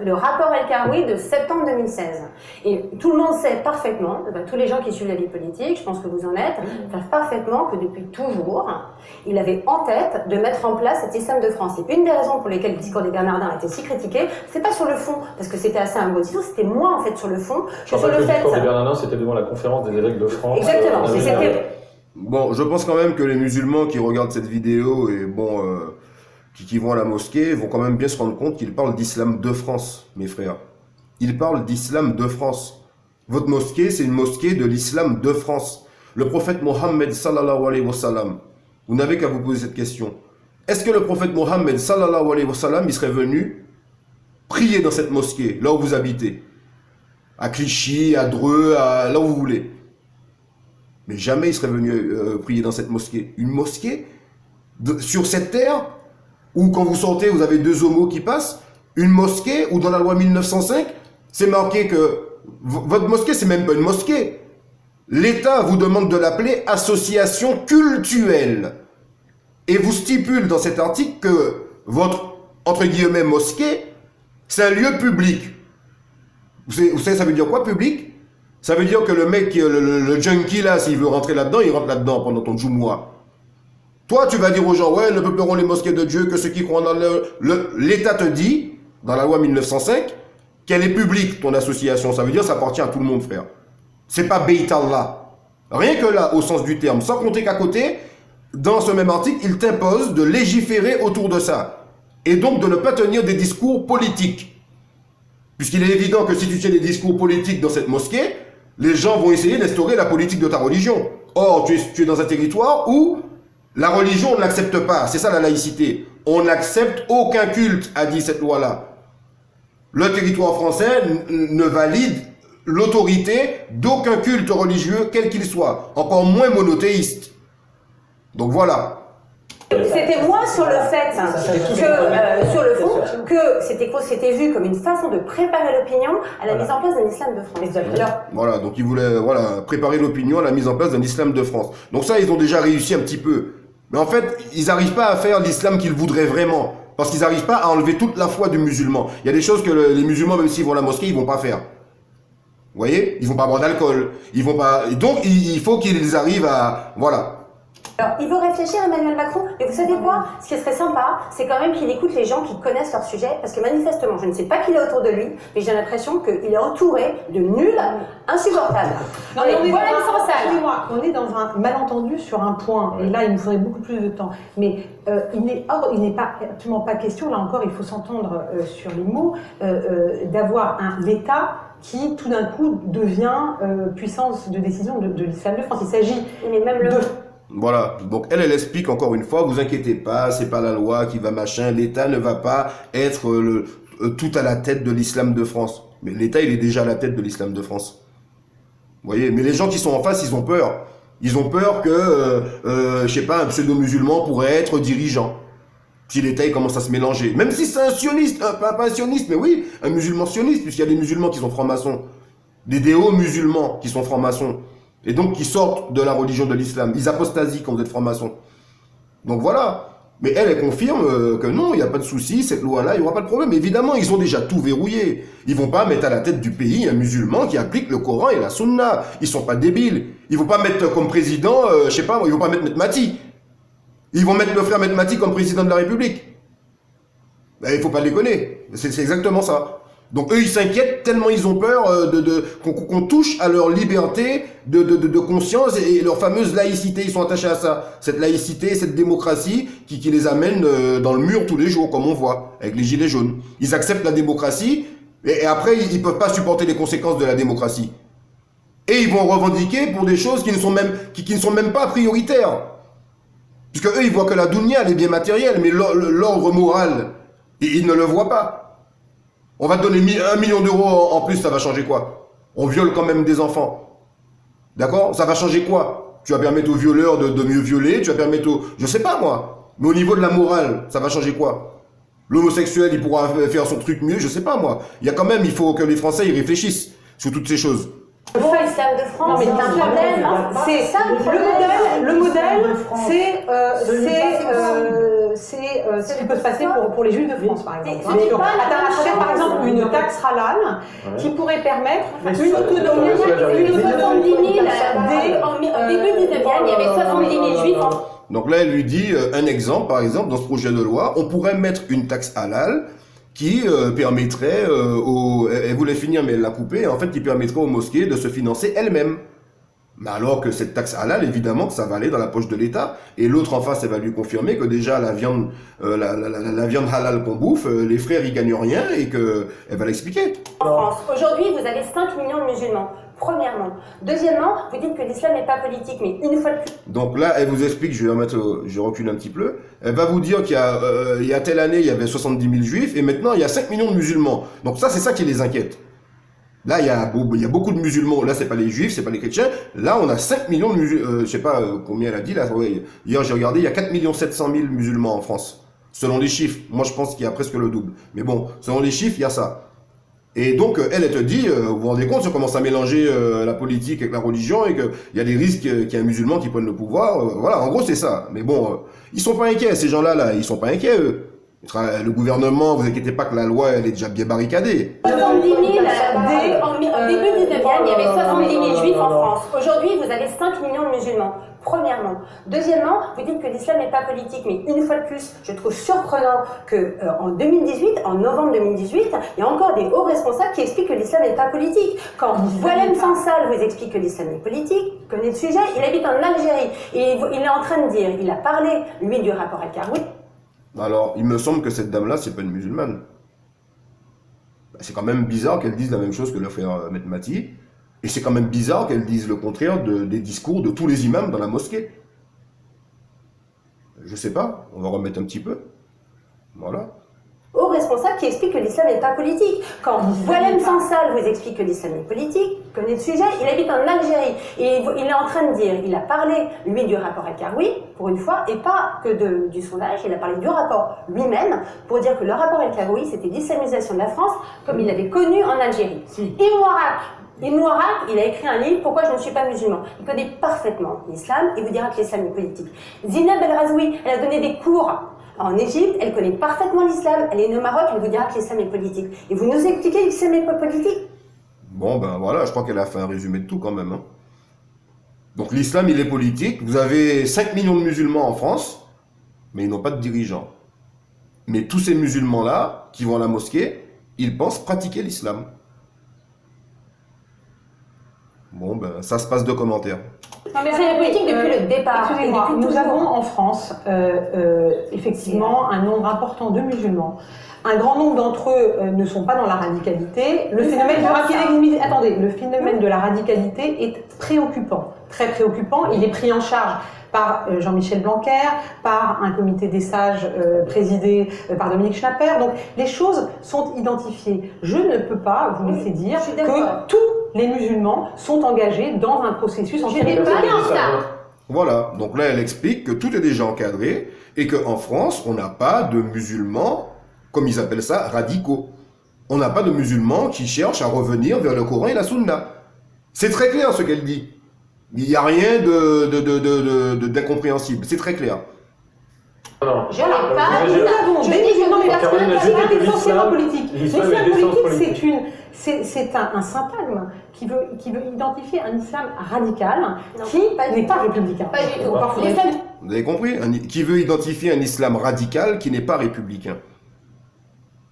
le rapport El Karoui de septembre 2016. Et tout le monde sait parfaitement, tous les gens qui suivent la vie politique, je pense que vous en êtes, savent parfaitement que depuis toujours, il avait en tête de mettre en place cet islam de France. Et une des raisons pour lesquelles le discours des Bernardins a été si critiqué, c'est pas sur le fond, parce que c'était assez immotivant, c'était moins en fait sur le fond que sur le fait... Le discours des Bernardins, c'était devant la conférence des évêques de France. Exactement, c'était... Bon, je pense quand même que les musulmans qui regardent cette vidéo et bon, qui vont à la mosquée vont quand même bien se rendre compte qu'ils parlent d'islam de France, mes frères. Ils parlent d'islam de France. Votre mosquée, c'est une mosquée de l'islam de France. Le prophète Mohammed sallallahu alayhi wa sallam, vous n'avez qu'à vous poser cette question. Est-ce que le prophète Mohammed sallallahu alayhi wa sallam, il serait venu prier dans cette mosquée, là où vous habitez? À Clichy, à Dreux, là où vous voulez. Mais jamais il serait venu prier dans cette mosquée. Une mosquée sur cette terre, Ou quand vous sortez, vous avez deux homos qui passent, une mosquée, ou dans la loi 1905, c'est marqué que votre mosquée, c'est même pas une mosquée. L'État vous demande de l'appeler association cultuelle. Et vous stipule dans cet article que votre, entre guillemets, mosquée, c'est un lieu public. Vous savez, ça veut dire quoi, public? Ça veut dire que le mec, le junkie là, s'il veut rentrer là-dedans, il rentre là-dedans pendant ton Jumu'ah. Toi, tu vas dire aux gens, ouais, ne peupleront les mosquées de Dieu que ceux qui croient dans l'État te dit, dans la loi 1905, qu'elle est publique, ton association. Ça veut dire que ça appartient à tout le monde, frère. C'est pas Beit Allah. Rien que là, au sens du terme. Sans compter qu'à côté, dans ce même article, il t'impose de légiférer autour de ça. Et donc de ne pas tenir des discours politiques. Puisqu'il est évident que si tu tiens des discours politiques dans cette mosquée, les gens vont essayer d'instaurer la politique de ta religion. Or, tu es dans un territoire où la religion, on ne l'accepte pas. C'est ça la laïcité. On n'accepte aucun culte, a dit cette loi-là. Le territoire français ne valide l'autorité d'aucun culte religieux, quel qu'il soit. Encore moins monothéiste. Donc voilà. C'était moins sur le fait que, sur le fond, que c'était vu comme une façon de préparer l'opinion à la mise en place d'un islam de France. Alors, voilà, donc ils voulaient préparer l'opinion à la mise en place d'un islam de France. Donc ça, ils ont déjà réussi un petit peu. Mais en fait, ils n'arrivent pas à faire l'islam qu'ils voudraient vraiment. Parce qu'ils n'arrivent pas à enlever toute la foi du musulman. Il y a des choses que les musulmans, même s'ils vont à la mosquée, ils vont pas faire. Vous voyez? Ils vont pas boire d'alcool. Ils vont pas. Et donc, il faut qu'ils arrivent à. Voilà. Alors, il faut réfléchir à Emmanuel Macron, mais vous savez quoi? Ce qui serait sympa, c'est quand même qu'il écoute les gens qui connaissent leur sujet, parce que manifestement, je ne sais pas qui est autour de lui, mais j'ai l'impression qu'il est entouré de nuls insupportables. Non, mais on est dans un malentendu sur un point, et là, il nous faudrait beaucoup plus de temps. Mais il n'est absolument pas question, là encore, il faut s'entendre sur les mots, d'avoir l'État qui, tout d'un coup, devient puissance de décision de l'islam de France. Il s'agit de... Voilà, donc elle explique encore une fois, vous inquiétez pas, c'est pas la loi qui va machin, l'État ne va pas être tout à la tête de l'islam de France. Mais l'État, il est déjà à la tête de l'islam de France. Vous voyez, mais les gens qui sont en face, ils ont peur. Ils ont peur que, je sais pas, un pseudo-musulman pourrait être dirigeant. Si l'État, il commence à se mélanger. Même si c'est un sioniste, pas un sioniste, mais oui, un musulman sioniste, puisqu'il y a des musulmans qui sont francs-maçons. Des déos musulmans qui sont francs-maçons. Et donc, qui sortent de la religion de l'islam. Ils apostasient quand vous êtes franc-maçon. Donc voilà. Mais elle confirme que non, il n'y a pas de souci, cette loi-là, il n'y aura pas de problème. Évidemment, ils ont déjà tout verrouillé. Ils vont pas mettre à la tête du pays un musulman qui applique le Coran et la Sunna. Ils sont pas débiles. Ils vont pas mettre comme président, je sais pas, ils vont pas mettre Mati. Ils vont mettre le frère Mati comme président de la République. Ben, il faut pas déconner. C'est exactement ça. Donc eux, ils s'inquiètent tellement ils ont peur qu'on touche à leur liberté de conscience et leur fameuse laïcité. Ils sont attachés à ça. Cette laïcité, cette démocratie qui les amène dans le mur tous les jours, comme on voit, avec les gilets jaunes. Ils acceptent la démocratie et après, ils peuvent pas supporter les conséquences de la démocratie. Et ils vont revendiquer pour des choses qui ne sont même pas prioritaires. Puisque eux, ils voient que la dunya, les biens matériels, mais l'ordre moral, ils ne le voient pas. On va te donner 1 million d'euros en plus, ça va changer quoi? On viole quand même des enfants. D'accord? Ça va changer quoi? Tu vas permettre aux violeurs de mieux violer, tu vas permettre aux... Je sais pas moi. Mais au niveau de la morale, ça va changer quoi? L'homosexuel, il pourra faire son truc mieux, je sais pas moi. Il y a quand même, il faut que les Français, ils réfléchissent sur toutes ces choses. Le islam de France, c'est un problème. C'est ça, le modèle, c'est ce qui peut se passer pour les Juifs de France, par exemple. À travers, par exemple, une taxe halal qui pourrait permettre une autonomie. 70 000, au début du 19e, il y avait 70 000 Juifs en France. Donc là, elle lui dit un exemple, par exemple, dans ce projet de loi, on pourrait mettre une taxe halal qui permettrait elle voulait finir mais elle l'a coupé, en fait qui permettrait aux mosquées de se financer elles-mêmes. Mais alors que cette taxe halal, évidemment que ça va aller dans la poche de l'État, et l'autre en face, elle va lui confirmer que déjà la viande la viande halal qu'on bouffe, les frères ils gagnent rien et que elle va l'expliquer. En France, aujourd'hui vous avez 5 millions de musulmans. Premièrement. Deuxièmement, vous dites que l'islam n'est pas politique, mais une fois de plus... Donc là, elle vous explique, je recule un petit peu, elle va vous dire qu'il y a telle année, il y avait 70 000 juifs, et maintenant, il y a 5 millions de musulmans. Donc ça, c'est ça qui les inquiète. Là, il y a beaucoup de musulmans. Là, c'est pas les juifs, c'est pas les chrétiens. Là, on a 5 millions de musulmans. Je sais pas combien elle a dit, là. Ouais, hier, j'ai regardé, il y a 4 700 000 musulmans en France. Selon les chiffres. Moi, je pense qu'il y a presque le double. Mais bon, selon les chiffres, il y a ça. Et donc, elle te dit, vous vous rendez compte, si on commence à mélanger la politique avec la religion et qu'il y a des risques qu'il y ait un musulman qui prenne le pouvoir. Voilà, en gros, c'est ça. Mais bon, ils sont pas inquiets, ces gens-là, là. Ils sont pas inquiets, eux. Le gouvernement, vous inquiétez pas que la loi, elle est déjà bien barricadée. 70 000, au début du 19e, il y avait 70 000 juifs en France. Aujourd'hui, vous avez 5 millions de musulmans. Premièrement. Deuxièmement, vous dites que l'islam n'est pas politique, mais une fois de plus, je trouve surprenant que en 2018, en novembre 2018, il y a encore des hauts responsables qui expliquent que l'islam n'est pas politique. Quand Boualem Sansal vous explique que l'islam est politique, connaît le sujet, il habite en Algérie, et il est en train de dire, il a parlé, lui, du rapport El-Karoui. Alors, il me semble que cette dame-là, c'est pas une musulmane. C'est quand même bizarre qu'elle dise la même chose que le frère Maître Mati. Et c'est quand même bizarre qu'elle dise le contraire des discours de tous les imams dans la mosquée. Je sais pas, on va remettre un petit peu. Voilà. Aux responsables qui expliquent que l'islam n'est pas politique. Quand Boualem Sansal vous explique que l'islam est politique, connaît le sujet, il habite en Algérie, et il est en train de dire, il a parlé, lui, du rapport El-Karoui, pour une fois, et pas que du sondage, il a parlé du rapport lui-même, pour dire que le rapport El-Karoui, c'était l'islamisation de la France, comme il l'avait connu en Algérie. Ibn Warraq, il a écrit un livre, Pourquoi je ne suis pas musulman. Il connaît parfaitement l'islam, et vous dira que l'islam est politique. Zineb El Razoui, elle a donné des cours en Égypte, elle connaît parfaitement l'islam, elle est née au Maroc, elle vous dira que l'islam est politique. Et vous nous expliquez que l'islam n'est pas politique? Bon, ben voilà, je crois qu'elle a fait un résumé de tout quand même. Hein. Donc l'islam, il est politique. Vous avez 5 millions de musulmans en France, mais ils n'ont pas de dirigeants. Mais tous ces musulmans-là, qui vont à la mosquée, ils pensent pratiquer l'islam. Bon, ben ça se passe de commentaires. Non, mais c'est la politique depuis le départ. Excusez-moi, nous avons en France, effectivement, un nombre important de musulmans. Un grand nombre d'entre eux ne sont pas dans la radicalité. Le phénomène de la radicalité est préoccupant, très préoccupant. Il est pris en charge par Jean-Michel Blanquer, par un comité des sages présidé par Dominique Schnapper. Donc les choses sont identifiées. Je ne peux pas vous laisser dire que tous les musulmans sont engagés dans un processus anti-républicain. Voilà, donc là elle explique que tout est déjà encadré et qu'en France, on n'a pas de musulmans, comme ils appellent ça, radicaux. On n'a pas de musulmans qui cherchent à revenir vers le Coran et la Sunna. C'est très clair ce qu'elle dit. Il n'y a rien d'incompréhensible. C'est très clair. Non. Nous avons des musulmans, mais essentiellement politique. L'islam politique, c'est un syntagme qui veut identifier un islam radical qui n'est pas républicain. Pas du tout. Vous avez compris? Qui veut identifier un islam radical qui n'est pas républicain.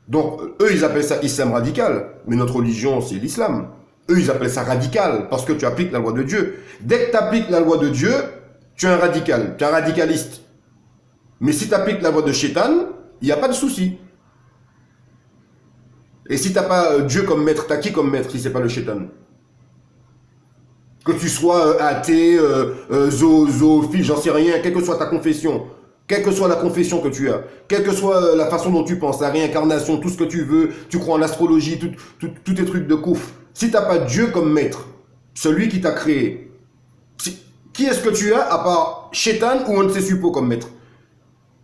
Donc, eux, ils appellent ça islam radical, mais notre religion, c'est l'islam. Eux, ils appellent ça radical, parce que tu appliques la loi de Dieu. Dès que tu appliques la loi de Dieu, tu es un radical, tu es un radicaliste. Mais si tu appliques la loi de Shaitan, il n'y a pas de souci. Et si tu n'as pas Dieu comme maître, tu as qui comme maître si ce n'est pas le Shaitan? Que tu sois athée, zoophile, j'en sais rien, quelle que soit ta confession, quelle que soit la confession que tu as, quelle que soit la façon dont tu penses, la réincarnation, tout ce que tu veux, tu crois en astrologie, tous tes trucs de couf. Si tu n'as pas Dieu comme maître, celui qui t'a créé, qui est-ce que tu as à part Shaitan ou un de ses suppôts comme maître?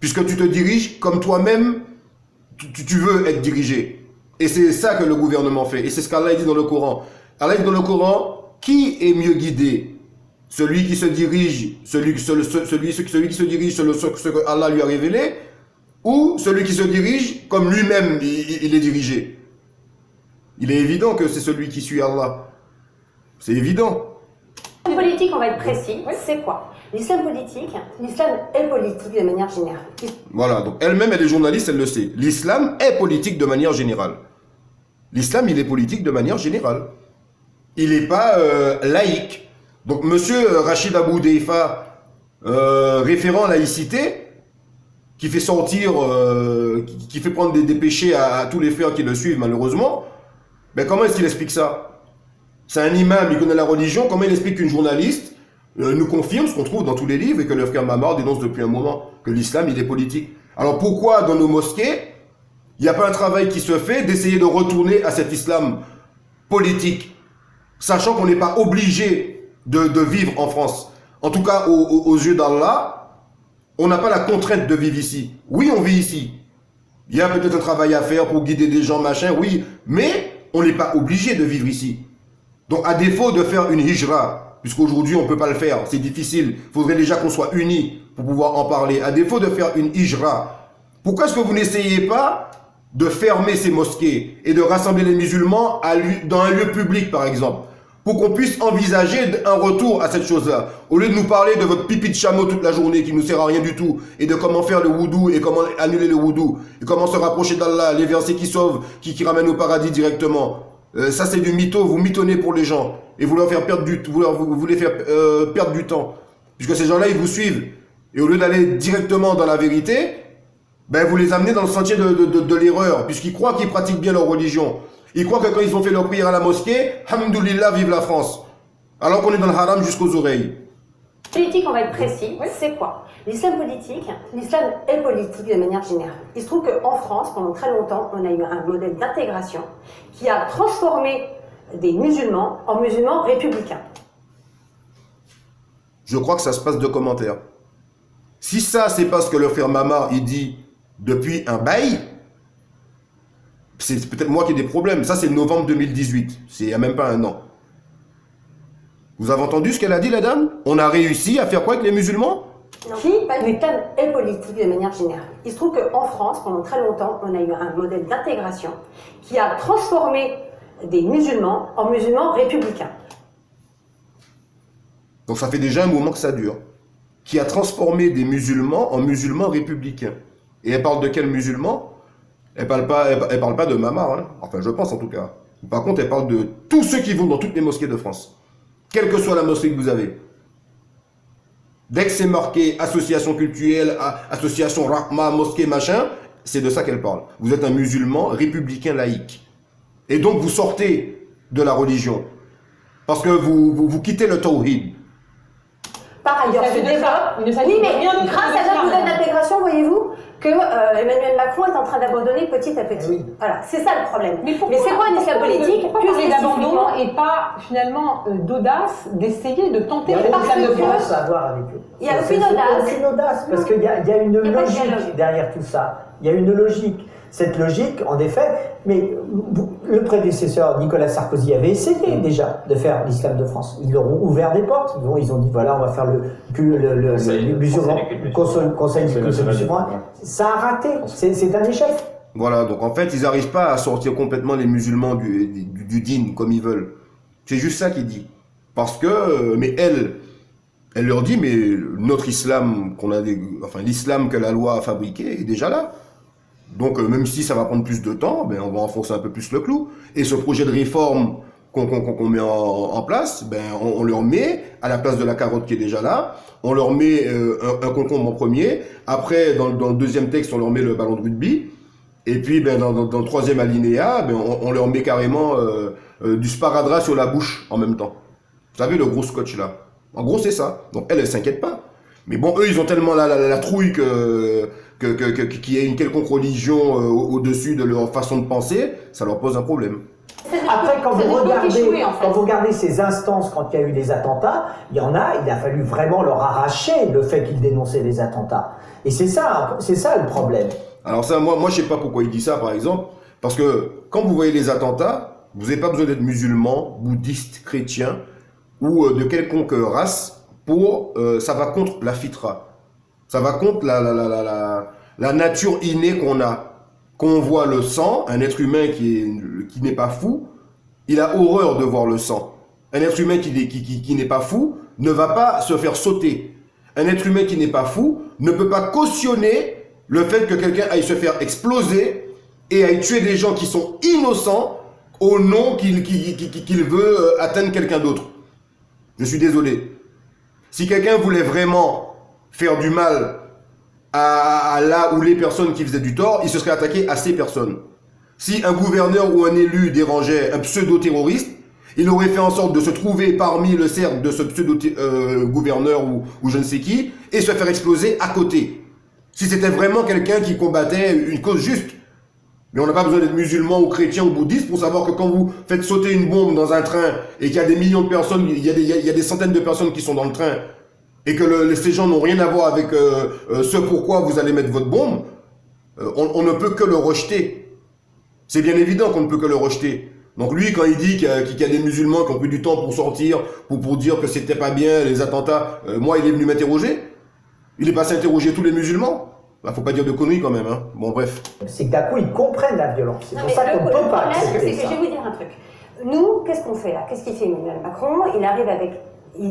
Puisque tu te diriges comme toi-même, tu veux être dirigé. Et c'est ça que le gouvernement fait. Et c'est ce qu'Allah dit dans le Coran. Allah dit dans le Coran, qui est mieux guidé? Celui qui se dirige, celui qui se dirige sur ce que Allah lui a révélé, ou celui qui se dirige comme lui-même il est dirigé? Il est évident que c'est celui qui suit Allah. C'est évident. L'islam politique, on va être précis, c'est quoi? L'islam politique, l'islam est politique de manière générale. Voilà, donc elle-même, elle est journaliste, elle le sait. L'islam est politique de manière générale. L'islam, il est politique de manière générale. Il n'est pas laïque. Donc, monsieur Rachid Abou Deifa, référent laïcité, qui fait sortir, qui fait prendre des péchés à tous les frères qui le suivent, malheureusement, ben comment est-ce qu'il explique ça? C'est un imam, il connaît la religion, comment il explique qu'une journaliste nous confirme ce qu'on trouve dans tous les livres et que le frère Mamar dénonce depuis un moment, que l'islam, il est politique. Alors pourquoi dans nos mosquées, il n'y a pas un travail qui se fait d'essayer de retourner à cet islam politique, sachant qu'on n'est pas obligé de vivre en France. En tout cas, aux yeux d'Allah, On n'a pas la contrainte de vivre ici. Oui, on vit ici. Il y a peut-être un travail à faire pour guider des gens, machin, oui, mais on n'est pas obligé de vivre ici. Donc, à défaut de faire une hijra, puisqu'aujourd'hui on ne peut pas le faire, c'est difficile, il faudrait déjà qu'on soit unis pour pouvoir en parler. À défaut de faire une hijra, pourquoi est-ce que vous n'essayez pas de fermer ces mosquées et de rassembler les musulmans dans un lieu public, par exemple, pour qu'on puisse envisager un retour à cette chose-là. Au lieu de nous parler de votre pipi de chameau toute la journée qui ne nous sert à rien du tout, et de comment faire le wudu, et comment annuler le wudu, et comment se rapprocher d'Allah, les versets qui sauvent, qui ramènent au paradis directement. Ça c'est du mytho, vous mitonnez pour les gens, et vous leur faire perdre vous les faire perdre du temps. Puisque ces gens-là, ils vous suivent. Et au lieu d'aller directement dans la vérité, ben vous les amenez dans le sentier de l'erreur, puisqu'ils croient qu'ils pratiquent bien leur religion. Ils croient que quand ils ont fait leur prière à la mosquée, hamdoulillah, vive la France. Alors qu'on est dans le haram jusqu'aux oreilles. Politique, on va être précis, c'est quoi? L'islam politique, l'islam est politique de manière générale. Il se trouve qu'en France, pendant très longtemps, on a eu un modèle d'intégration qui a transformé des musulmans en musulmans républicains. Je crois que ça se passe de commentaires. Si ça, c'est parce que le frère Mamar, il dit depuis un bail, c'est peut-être moi qui ai des problèmes. Ça, c'est novembre 2018. C'est il n'y a même pas un an. Vous avez entendu ce qu'elle a dit, la dame? On a réussi à faire quoi avec les musulmans? L'islam est politique de manière générale. Il se trouve qu'en France, pendant très longtemps, on a eu un modèle d'intégration qui a transformé des musulmans en musulmans républicains. Donc ça fait déjà un moment que ça dure. Qui a transformé des musulmans en musulmans républicains. Et elle parle de quels musulmans? Elle parle pas de Mamar, hein. Enfin je pense en tout cas. Par contre, elle parle de tous ceux qui vont dans toutes les mosquées de France. Quelle que soit la mosquée que vous avez. Dès que c'est marqué association culturelle, association Rahma, mosquée, machin, c'est de ça qu'elle parle. Vous êtes un musulman républicain laïque. Et donc vous sortez de la religion. Parce que vous quittez le tawhid. Par ailleurs, se développe. Oui, mais grâce à notre modèle d'intégration, voyez-vous, que Emmanuel Macron est en train d'abandonner petit à petit. Oui. Voilà, c'est ça le problème. Mais c'est quoi un islam politique? Pourquoi parler d'abandon et pas finalement d'audace d'essayer de tenter l'islam de France? Il n'y a aucune audace. Aucune audace, parce qu'il y a une logique derrière tout ça. Il y a une logique. Cette logique, en effet, mais le prédécesseur Nicolas Sarkozy avait essayé déjà de faire l'islam de France. Ils leur ont ouvert des portes. Ils ont dit voilà, on va faire le musulman, conseil du culte musulman. Ça a raté. C'est un échec. Voilà, donc en fait, ils n'arrivent pas à sortir complètement les musulmans du din comme ils veulent. C'est juste ça qu'il dit. Parce que, mais elle leur dit, mais notre islam l'islam que la loi a fabriqué est déjà là. Donc, même si ça va prendre plus de temps, ben, on va enfoncer un peu plus le clou. Et ce projet de réforme qu'on met en place, ben, on leur met, à la place de la carotte qui est déjà là, on leur met un concombre en premier. Après, dans le deuxième texte, on leur met le ballon de rugby. Et puis, ben, dans le troisième alinéa, ben, on leur met carrément du sparadrap sur la bouche en même temps. Vous savez, le gros scotch là. En gros, c'est ça. Donc, elle s'inquiète pas. Mais bon, eux, ils ont tellement la trouille qu'il y ait une quelconque religion au-dessus de leur façon de penser, ça leur pose un problème. Après, quand vous regardez ces instances, quand il y a eu des attentats, il a fallu vraiment leur arracher le fait qu'ils dénonçaient les attentats. Et c'est ça le problème. Alors ça, moi, je sais pas pourquoi il dit ça, par exemple, parce que quand vous voyez les attentats, vous n'avez pas besoin d'être musulman, bouddhiste, chrétien, ou de quelconque race, ça va contre la fitra. Ça va contre la nature innée qu'on a. Quand on voit le sang, un être humain qui n'est pas fou, il a horreur de voir le sang. Un être humain qui n'est pas fou ne va pas se faire sauter. Un être humain qui n'est pas fou ne peut pas cautionner le fait que quelqu'un aille se faire exploser et aille tuer des gens qui sont innocents au nom qu'il veut atteindre quelqu'un d'autre. Je suis désolé. Si quelqu'un voulait vraiment faire du mal à là où les personnes qui faisaient du tort, il se serait attaqué à ces personnes. Si un gouverneur ou un élu dérangeait un pseudo-terroriste, il aurait fait en sorte de se trouver parmi le cercle de ce pseudo-gouverneur ou je ne sais qui, et se faire exploser à côté. Si c'était vraiment quelqu'un qui combattait une cause juste. Mais on n'a pas besoin d'être musulman ou chrétien ou bouddhiste pour savoir que quand vous faites sauter une bombe dans un train et qu'il y a des millions de personnes, il y a des centaines de personnes qui sont dans le train, et que ces gens n'ont rien à voir avec ce pourquoi vous allez mettre votre bombe, on ne peut que le rejeter. C'est bien évident qu'on ne peut que le rejeter. Donc lui, quand il dit qu'il y a des musulmans qui ont pris du temps pour sortir, pour dire que c'était pas bien, les attentats, moi, il est venu m'interroger. Il est passé interroger tous les musulmans. Là, faut pas dire de conneries quand même, hein. Bon, bref. C'est que d'un coup, ils comprennent la violence. C'est pour ça qu'on ne peut pas accepter ça. Je vais vous dire un truc. Nous, qu'est-ce qu'on fait là? Qu'est-ce qu'il fait Emmanuel Macron? Il arrive avec...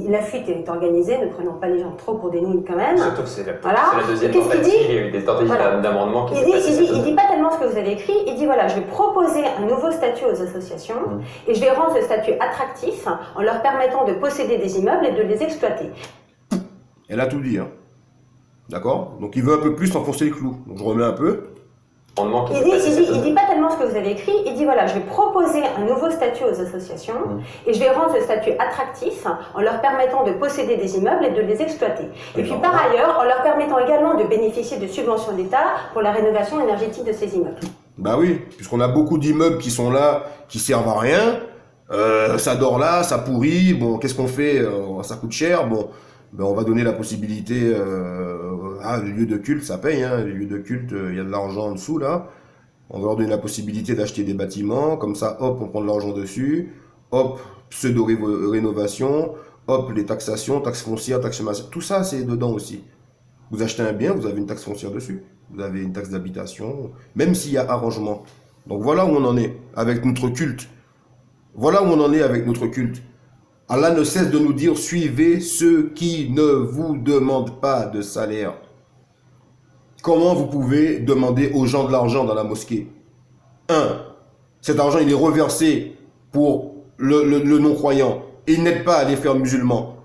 La fuite est organisée, ne prenons pas les gens trop pour des nouilles quand même. Surtout que c'est la Voilà. deuxième Qu'est-ce qu'il tentative, dit? il y a eu des tentatives d'amendement qui Il dit pas tellement ce que vous avez écrit, il dit voilà, je vais proposer un nouveau statut aux associations et je vais rendre ce statut attractif en leur permettant de posséder des immeubles et de les exploiter. Elle a tout dit, hein. D'accord? Donc il veut un peu plus enfoncer le clou. Donc je remets un peu. Il dit pas tellement ce que vous avez écrit, il dit voilà, je vais proposer un nouveau statut aux associations et je vais rendre ce statut attractif en leur permettant de posséder des immeubles et de les exploiter. Et puis par ailleurs, en leur permettant également de bénéficier de subventions d'État pour la rénovation énergétique de ces immeubles. Bah oui, puisqu'on a beaucoup d'immeubles qui sont là, qui servent à rien. Ça dort là, ça pourrit. Bon, qu'est-ce qu'on fait? Ça coûte cher. Bon, ben on va donner la possibilité. Les lieux de culte, ça paye. Hein. Les lieux de culte, il y a de l'argent en dessous là. On va leur donner la possibilité d'acheter des bâtiments. Comme ça, hop, on prend de l'argent dessus. Hop, pseudo-rénovation. Hop, les taxations, taxes foncières, taxes massives. Tout ça, c'est dedans aussi. Vous achetez un bien, vous avez une taxe foncière dessus. Vous avez une taxe d'habitation, même s'il y a arrangement. Donc voilà où on en est avec notre culte. Voilà où on en est avec notre culte. Allah ne cesse de nous dire, suivez ceux qui ne vous demandent pas de salaire. Comment vous pouvez demander aux gens de l'argent dans la mosquée? Cet argent, il est reversé pour le non-croyant. Et il n'aide pas à les faire musulmans.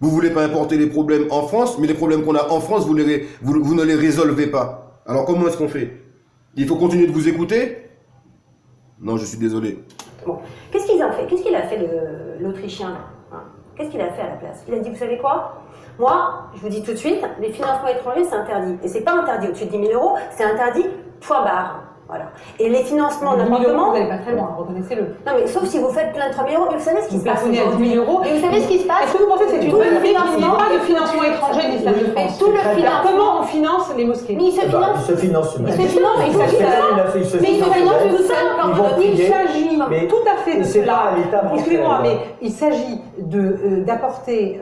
Vous voulez pas importer les problèmes en France, mais les problèmes qu'on a en France, vous ne les résolvez pas. Alors comment est-ce qu'on fait? Il faut continuer de vous écouter? Non, je suis désolé. Bon, qu'est-ce qu'ils ont fait? Qu'est-ce qu'il a fait l'Autrichien là? Qu'est-ce qu'il a fait à la place? Il a dit, vous savez quoi? Moi, je vous dis tout de suite, les financements étrangers, c'est interdit. Et c'est pas interdit au-dessus de 10 000 euros, c'est interdit point barre. Voilà. Et les financements n'importe comment... Vous n'allez pas très loin, reconnaissez-le. Non, mais sauf si vous faites plein de 3 000 euros, mais vous savez ce qui se passe aujourd'hui. 10 000 euros. Mais vous savez ce qui se passe? Est-ce que vous pensez que c'est une bonne idée qu'il n'y ait pas de financement étranger de l'islam de France? Tout le financement... Comment on finance les mosquées? Mais il se finance... Il se finance. Il se finance, mais il s'agit de... Mais il se finance tout seul quand il s'agit tout à fait de cela. Excusez-moi, mais il s'agit d'apporter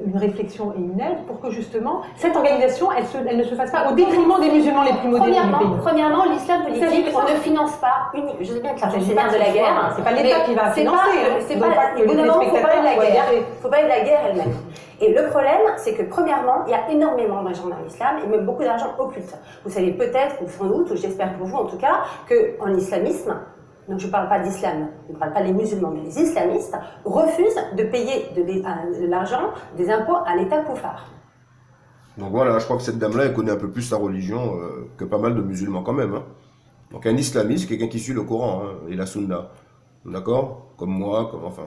une réflexion et une aide pour que justement cette organisation, elle ne se fasse pas au détriment des musulmans les plus modérés du pays. Premièrement, l'islam politique, on ne finance pas uniquement. Je sais bien que l'argent c'est de la guerre. C'est pas l'État qui va financer. C'est pas. Au bout d'un moment, il faut parler de la guerre. Il faut parler de la guerre elle-même. Et le problème, c'est que premièrement, il y a énormément d'argent dans l'islam et même beaucoup d'argent occulte. Vous savez peut-être, ou sans doute, ou j'espère pour vous en tout cas, qu'en islamisme, donc je ne parle pas d'islam, je ne parle pas des musulmans, mais les islamistes refusent de payer de l'argent, des impôts à l'État koufar. Donc voilà, je crois que cette dame-là, elle connaît un peu plus sa religion que pas mal de musulmans quand même. Hein. Donc un islamiste, quelqu'un qui suit le Coran et la sunna. D'accord? Comme moi, comme enfin...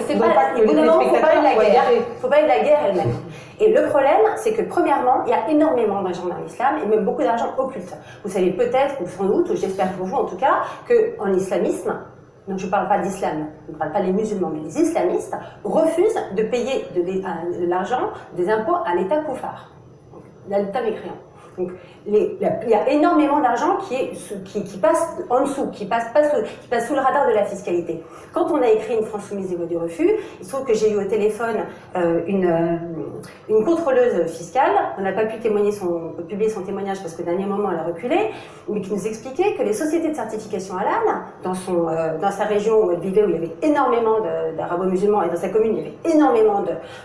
C'est pas, au bout d'un moment, il faut parler de la guerre. Il faut parler de la guerre elle-même. Et le problème, c'est que premièrement, il y a énormément d'argent dans l'islam et même beaucoup d'argent occulte. Vous savez peut-être, ou sans doute, ou j'espère pour vous en tout cas, qu'en islamisme, donc je ne parle pas d'islam, je ne parle pas des musulmans, mais les islamistes refusent de payer de l'argent, des impôts à l'État koufar, l'État mécréant. Donc, il y a énormément d'argent qui passe en dessous, qui passe sous le radar de la fiscalité. Quand on a écrit une France soumise et voie du refus, il se trouve que j'ai eu au téléphone une contrôleuse fiscale. On n'a pas pu publier son témoignage parce qu'au dernier moment elle a reculé, mais qui nous expliquait que les sociétés de certification halal, dans sa région où elle vivait, où il y avait énormément d'arabo-musulmans et dans sa commune il y avait énormément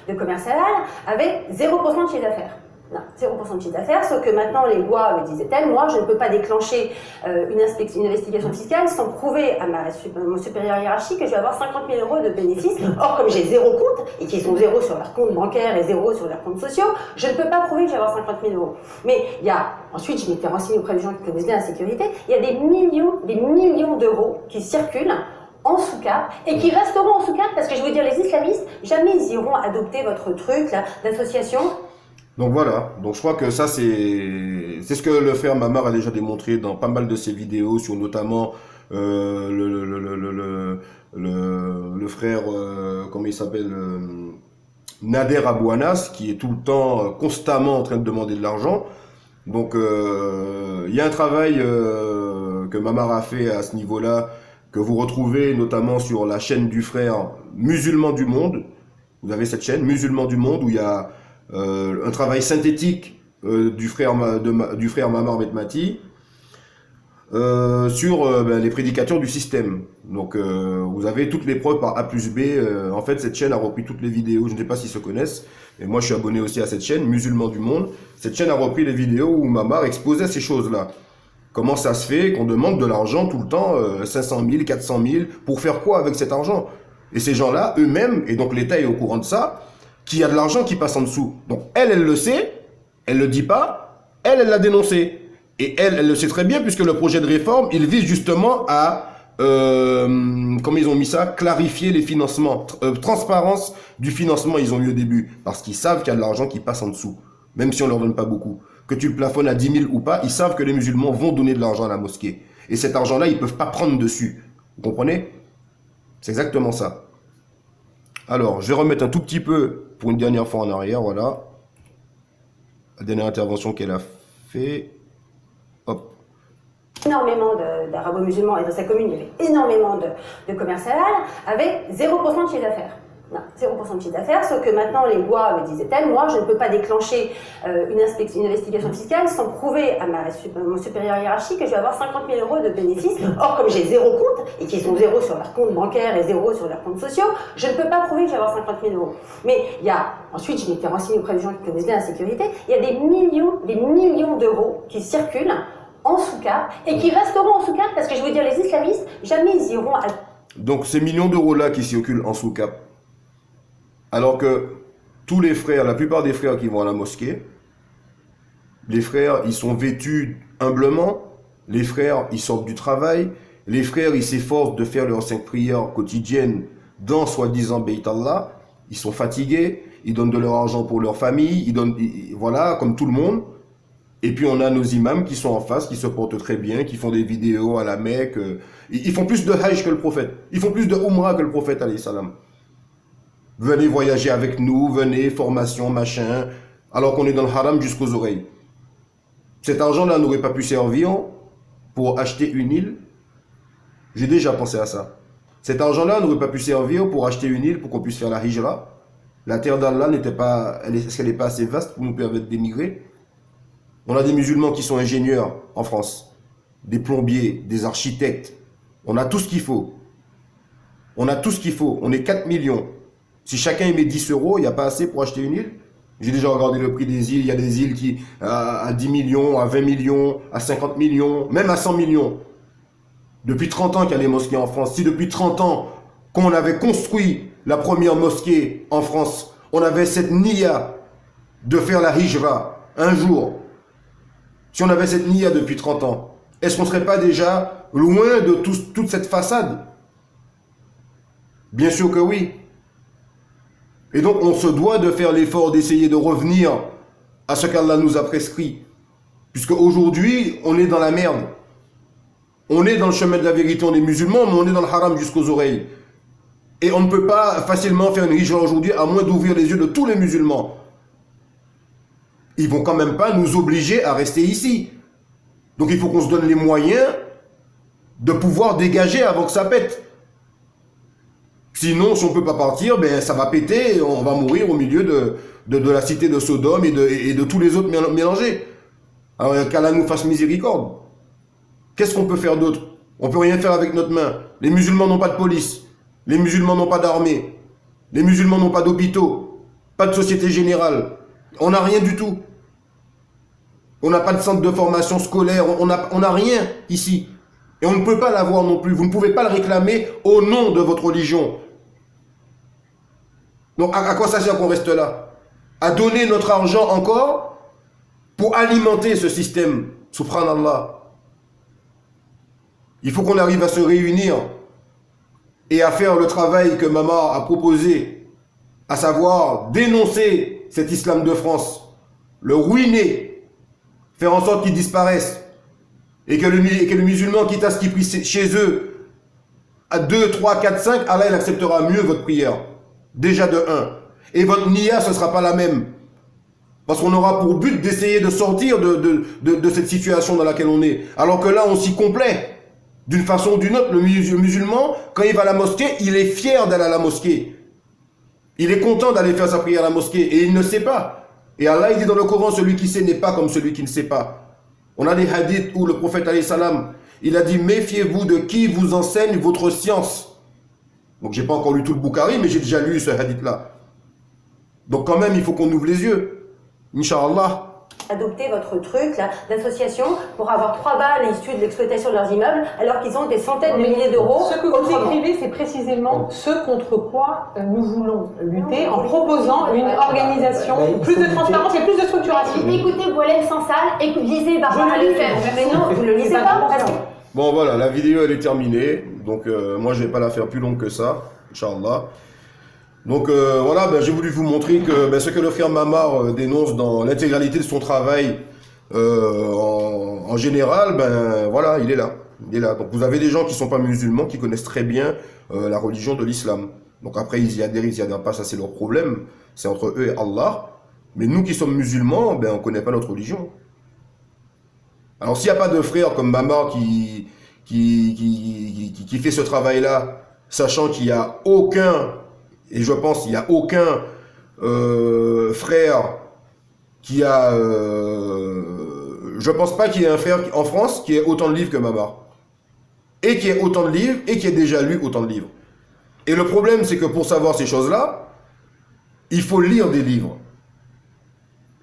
de commerce halal, avaient 0% de chiffre d'affaires. Non, 0% de chiffre d'affaires, sauf que maintenant les lois, me disait-elle, moi je ne peux pas déclencher une investigation fiscale sans prouver à mon supérieur hiérarchique que je vais avoir 50 000 euros de bénéfices. Or, comme j'ai 0 compte, et qu'ils sont 0 sur leur compte bancaire et 0 sur leurs comptes sociaux, je ne peux pas prouver que je vais avoir 50 000 euros. Mais il y a, ensuite je m'étais renseignée auprès des gens qui connaissent bien la sécurité, il y a des millions d'euros qui circulent en sous-cap et qui resteront en sous-cap parce que je veux dire, les islamistes, jamais ils iront adopter votre truc là d'association. Donc voilà, donc je crois que ça c'est ce que le frère Mamar a déjà démontré dans pas mal de ses vidéos sur notamment le frère, comment il s'appelle, Nader Abou Anas, qui est tout le temps, constamment en train de demander de l'argent. Donc, il y a un travail que Mamar a fait à ce niveau-là, que vous retrouvez notamment sur la chaîne du frère Musulman du Monde. Vous avez cette chaîne, Musulman du Monde, où il y a un travail synthétique du frère Mamar Metmati sur les prédicateurs du système. Donc, vous avez toutes les preuves par A plus B. En fait, cette chaîne a repris toutes les vidéos. Je ne sais pas s'ils se connaissent, mais moi, je suis abonné aussi à cette chaîne, Musulman du Monde. Cette chaîne a repris les vidéos où Mamar exposait ces choses-là. Comment ça se fait qu'on demande de l'argent tout le temps, 500 000, 400 000, pour faire quoi avec cet argent? Et ces gens-là, eux-mêmes, et donc l'État est au courant de ça, qu'il y a de l'argent qui passe en dessous. Donc elle le sait, elle le dit pas, elle l'a dénoncé. Et elle le sait très bien, puisque le projet de réforme, il vise justement à, comment ils ont mis ça, clarifier les financements, transparence du financement, ils ont mis au début, parce qu'ils savent qu'il y a de l'argent qui passe en dessous, même si on leur donne pas beaucoup. Que tu le plafonnes à 10 000 ou pas, ils savent que les musulmans vont donner de l'argent à la mosquée. Et cet argent-là, ils peuvent pas prendre dessus. Vous comprenez? C'est exactement ça. Alors, je vais remettre un tout petit peu, pour une dernière fois en arrière, voilà. La dernière intervention qu'elle a fait. Hop. Énormément d'arabo-musulmans et dans sa commune, il y avait énormément de commerce halal avec 0% de chiffre d'affaires. Non, 0% de chiffre d'affaires, sauf que maintenant les lois, me disait-elle, moi je ne peux pas déclencher une investigation fiscale sans prouver à mon supérieur hiérarchique que je vais avoir 50 000 € de bénéfices. Or, comme j'ai 0 compte et qu'ils ont 0 sur leur compte bancaire et 0 sur leurs comptes sociaux, je ne peux pas prouver que je vais avoir 50 000 €. Mais il y a, ensuite je m'étais renseignée auprès des gens qui connaissent bien la sécurité, il y a des millions d'euros qui circulent en sous-cap et qui resteront en sous-cap parce que je veux dire, les islamistes, jamais ils iront à... Donc ces millions d'euros-là qui circulent en sous-cap, alors que tous les frères, la plupart des frères qui vont à la mosquée, les frères, ils sont vêtus humblement, les frères, ils sortent du travail, les frères, ils s'efforcent de faire leurs 5 prières quotidiennes dans soi-disant Beit Allah, ils sont fatigués, ils donnent de leur argent pour leur famille, voilà, comme tout le monde. Et puis on a nos imams qui sont en face, qui se portent très bien, qui font des vidéos à la Mecque. Ils font plus de Hajj que le prophète. Ils font plus de Umrah que le prophète, alayhi salam. Venez voyager avec nous, venez, formation, machin, alors qu'on est dans le haram jusqu'aux oreilles. Cet argent-là n'aurait pas pu servir pour acheter une île. J'ai déjà pensé à ça. Cet argent-là n'aurait pas pu servir pour acheter une île pour qu'on puisse faire la hijra. La terre d'Allah n'était pas, est-ce qu'elle n'est pas assez vaste pour nous permettre d'émigrer? On a des musulmans qui sont ingénieurs en France, des plombiers, des architectes. On a tout ce qu'il faut. On a tout ce qu'il faut. On est 4 millions. Si chacun y met 10 €, il n'y a pas assez pour acheter une île. J'ai déjà regardé le prix des îles. Il y a des îles qui à 10 millions, à 20 millions, à 50 millions, même à 100 millions. Depuis 30 ans qu'il y a les mosquées en France. Si depuis 30 ans qu'on avait construit la première mosquée en France, on avait cette niya de faire la hijra un jour. Si on avait cette niya depuis 30 ans, est-ce qu'on ne serait pas déjà loin de toute cette façade? Bien sûr que oui. Et donc on se doit de faire l'effort d'essayer de revenir à ce qu'Allah nous a prescrit. Puisque aujourd'hui, on est dans la merde. On est dans le chemin de la vérité, on est musulman, mais on est dans le haram jusqu'aux oreilles. Et on ne peut pas facilement faire une hijra aujourd'hui, à moins d'ouvrir les yeux de tous les musulmans. Ils vont quand même pas nous obliger à rester ici. Donc il faut qu'on se donne les moyens de pouvoir dégager avant que ça pète. Sinon, si on ne peut pas partir, ben, ça va péter et on va mourir au milieu de la cité de Sodome et de tous les autres mélangés. Alors qu'Allah nous fasse miséricorde. Qu'est-ce qu'on peut faire d'autre? On ne peut rien faire avec notre main. Les musulmans n'ont pas de police. Les musulmans n'ont pas d'armée. Les musulmans n'ont pas d'hôpitaux. Pas de société générale. On n'a rien du tout. On n'a pas de centre de formation scolaire. On n'a rien ici. Et on ne peut pas l'avoir non plus. Vous ne pouvez pas le réclamer au nom de votre religion. Donc à quoi ça sert qu'on reste là? À donner notre argent encore pour alimenter ce système. Subhanallah. Il faut qu'on arrive à se réunir et à faire le travail que Mamar a proposé, à savoir dénoncer cet islam de France, le ruiner, faire en sorte qu'il disparaisse, et que le musulman, quitte à ce qu'il prie chez eux, à 2, 3, 4, 5, Allah il acceptera mieux votre prière, déjà de 1. Et votre niya, ce ne sera pas la même. Parce qu'on aura pour but d'essayer de sortir de cette situation dans laquelle on est. Alors que là, on s'y complaît. D'une façon ou d'une autre, le musulman, quand il va à la mosquée, il est fier d'aller à la mosquée. Il est content d'aller faire sa prière à la mosquée. Et il ne sait pas. Et Allah, il dit dans le Coran, celui qui sait n'est pas comme celui qui ne sait pas. On a des hadiths où le prophète, alayhi salam, il a dit, méfiez-vous de qui vous enseigne votre science. Donc, j'ai pas encore lu tout le Bukhari, mais j'ai déjà lu ce hadith-là. Donc, quand même, il faut qu'on ouvre les yeux. Inch'Allah. Adopter votre truc là d'association pour avoir 3 balles issues de l'exploitation de leurs immeubles alors qu'ils ont des centaines de milliers d'euros. Ce que vous écrivez, c'est précisément ce contre quoi nous voulons lutter en proposant une organisation, plus de transparence et plus de structuration. Écoutez Boilem Sansal, lisez Barbara Lefebvre. Mais non, vous ne le lisez pas parce que... Bon voilà, la vidéo elle est terminée. Donc moi je vais pas la faire plus longue que ça, Inch'Allah. Donc voilà, je vais vous montrer que ce que le frère Mamar dénonce dans l'intégralité de son travail en général, voilà, il est là. Il est là. Donc vous avez des gens qui sont pas musulmans, qui connaissent très bien la religion de l'islam. Donc après, ils y adhèrent, ils y adhèrent pas, ça c'est leur problème. C'est entre eux et Allah. Mais nous qui sommes musulmans, on connaît pas notre religion. Alors s'il n'y a pas de frère comme Mamar qui fait ce travail-là, sachant qu'il n'y a aucun... Et je pense qu'il n'y a aucun frère qui a... je pense pas qu'il y ait un frère en France qui ait autant de livres que Mamar. Et qui ait autant de livres et qui ait déjà lu autant de livres. Et le problème, c'est que pour savoir ces choses-là, il faut lire des livres.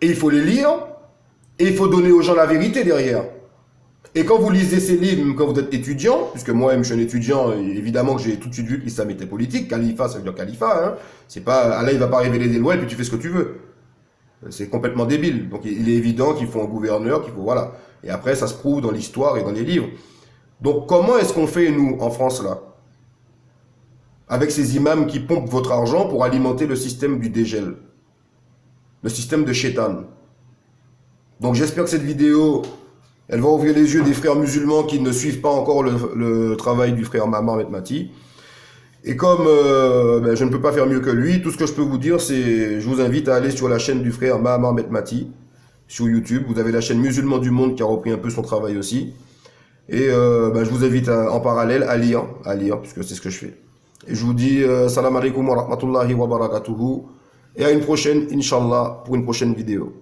Et il faut les lire et il faut donner aux gens la vérité derrière. Et quand vous lisez ces livres, même quand vous êtes étudiant, puisque moi-même je suis un étudiant, et évidemment que j'ai tout de suite vu que l'islam était politique, califat ça veut dire califat, hein. C'est pas, Allah il va pas révéler des lois et puis tu fais ce que tu veux. C'est complètement débile. Donc il est évident qu'il faut un gouverneur, qu'il faut, voilà. Et après ça se prouve dans l'histoire et dans les livres. Donc comment est-ce qu'on fait nous, en France là? Avec ces imams qui pompent votre argent pour alimenter le système du dégel. Le système de Shaitan. Donc j'espère que cette vidéo... elle va ouvrir les yeux des frères musulmans qui ne suivent pas encore le travail du frère Mamar Metmati. Et comme je ne peux pas faire mieux que lui, tout ce que je peux vous dire, c'est je vous invite à aller sur la chaîne du frère Mamar Metmati, sur YouTube. Vous avez la chaîne Musulmans du Monde qui a repris un peu son travail aussi. Et je vous invite en parallèle à lire, puisque c'est ce que je fais. Et je vous dis salam alaikum wa rahmatullahi wa barakatuhu. Et à une prochaine, Inch'Allah, pour une prochaine vidéo.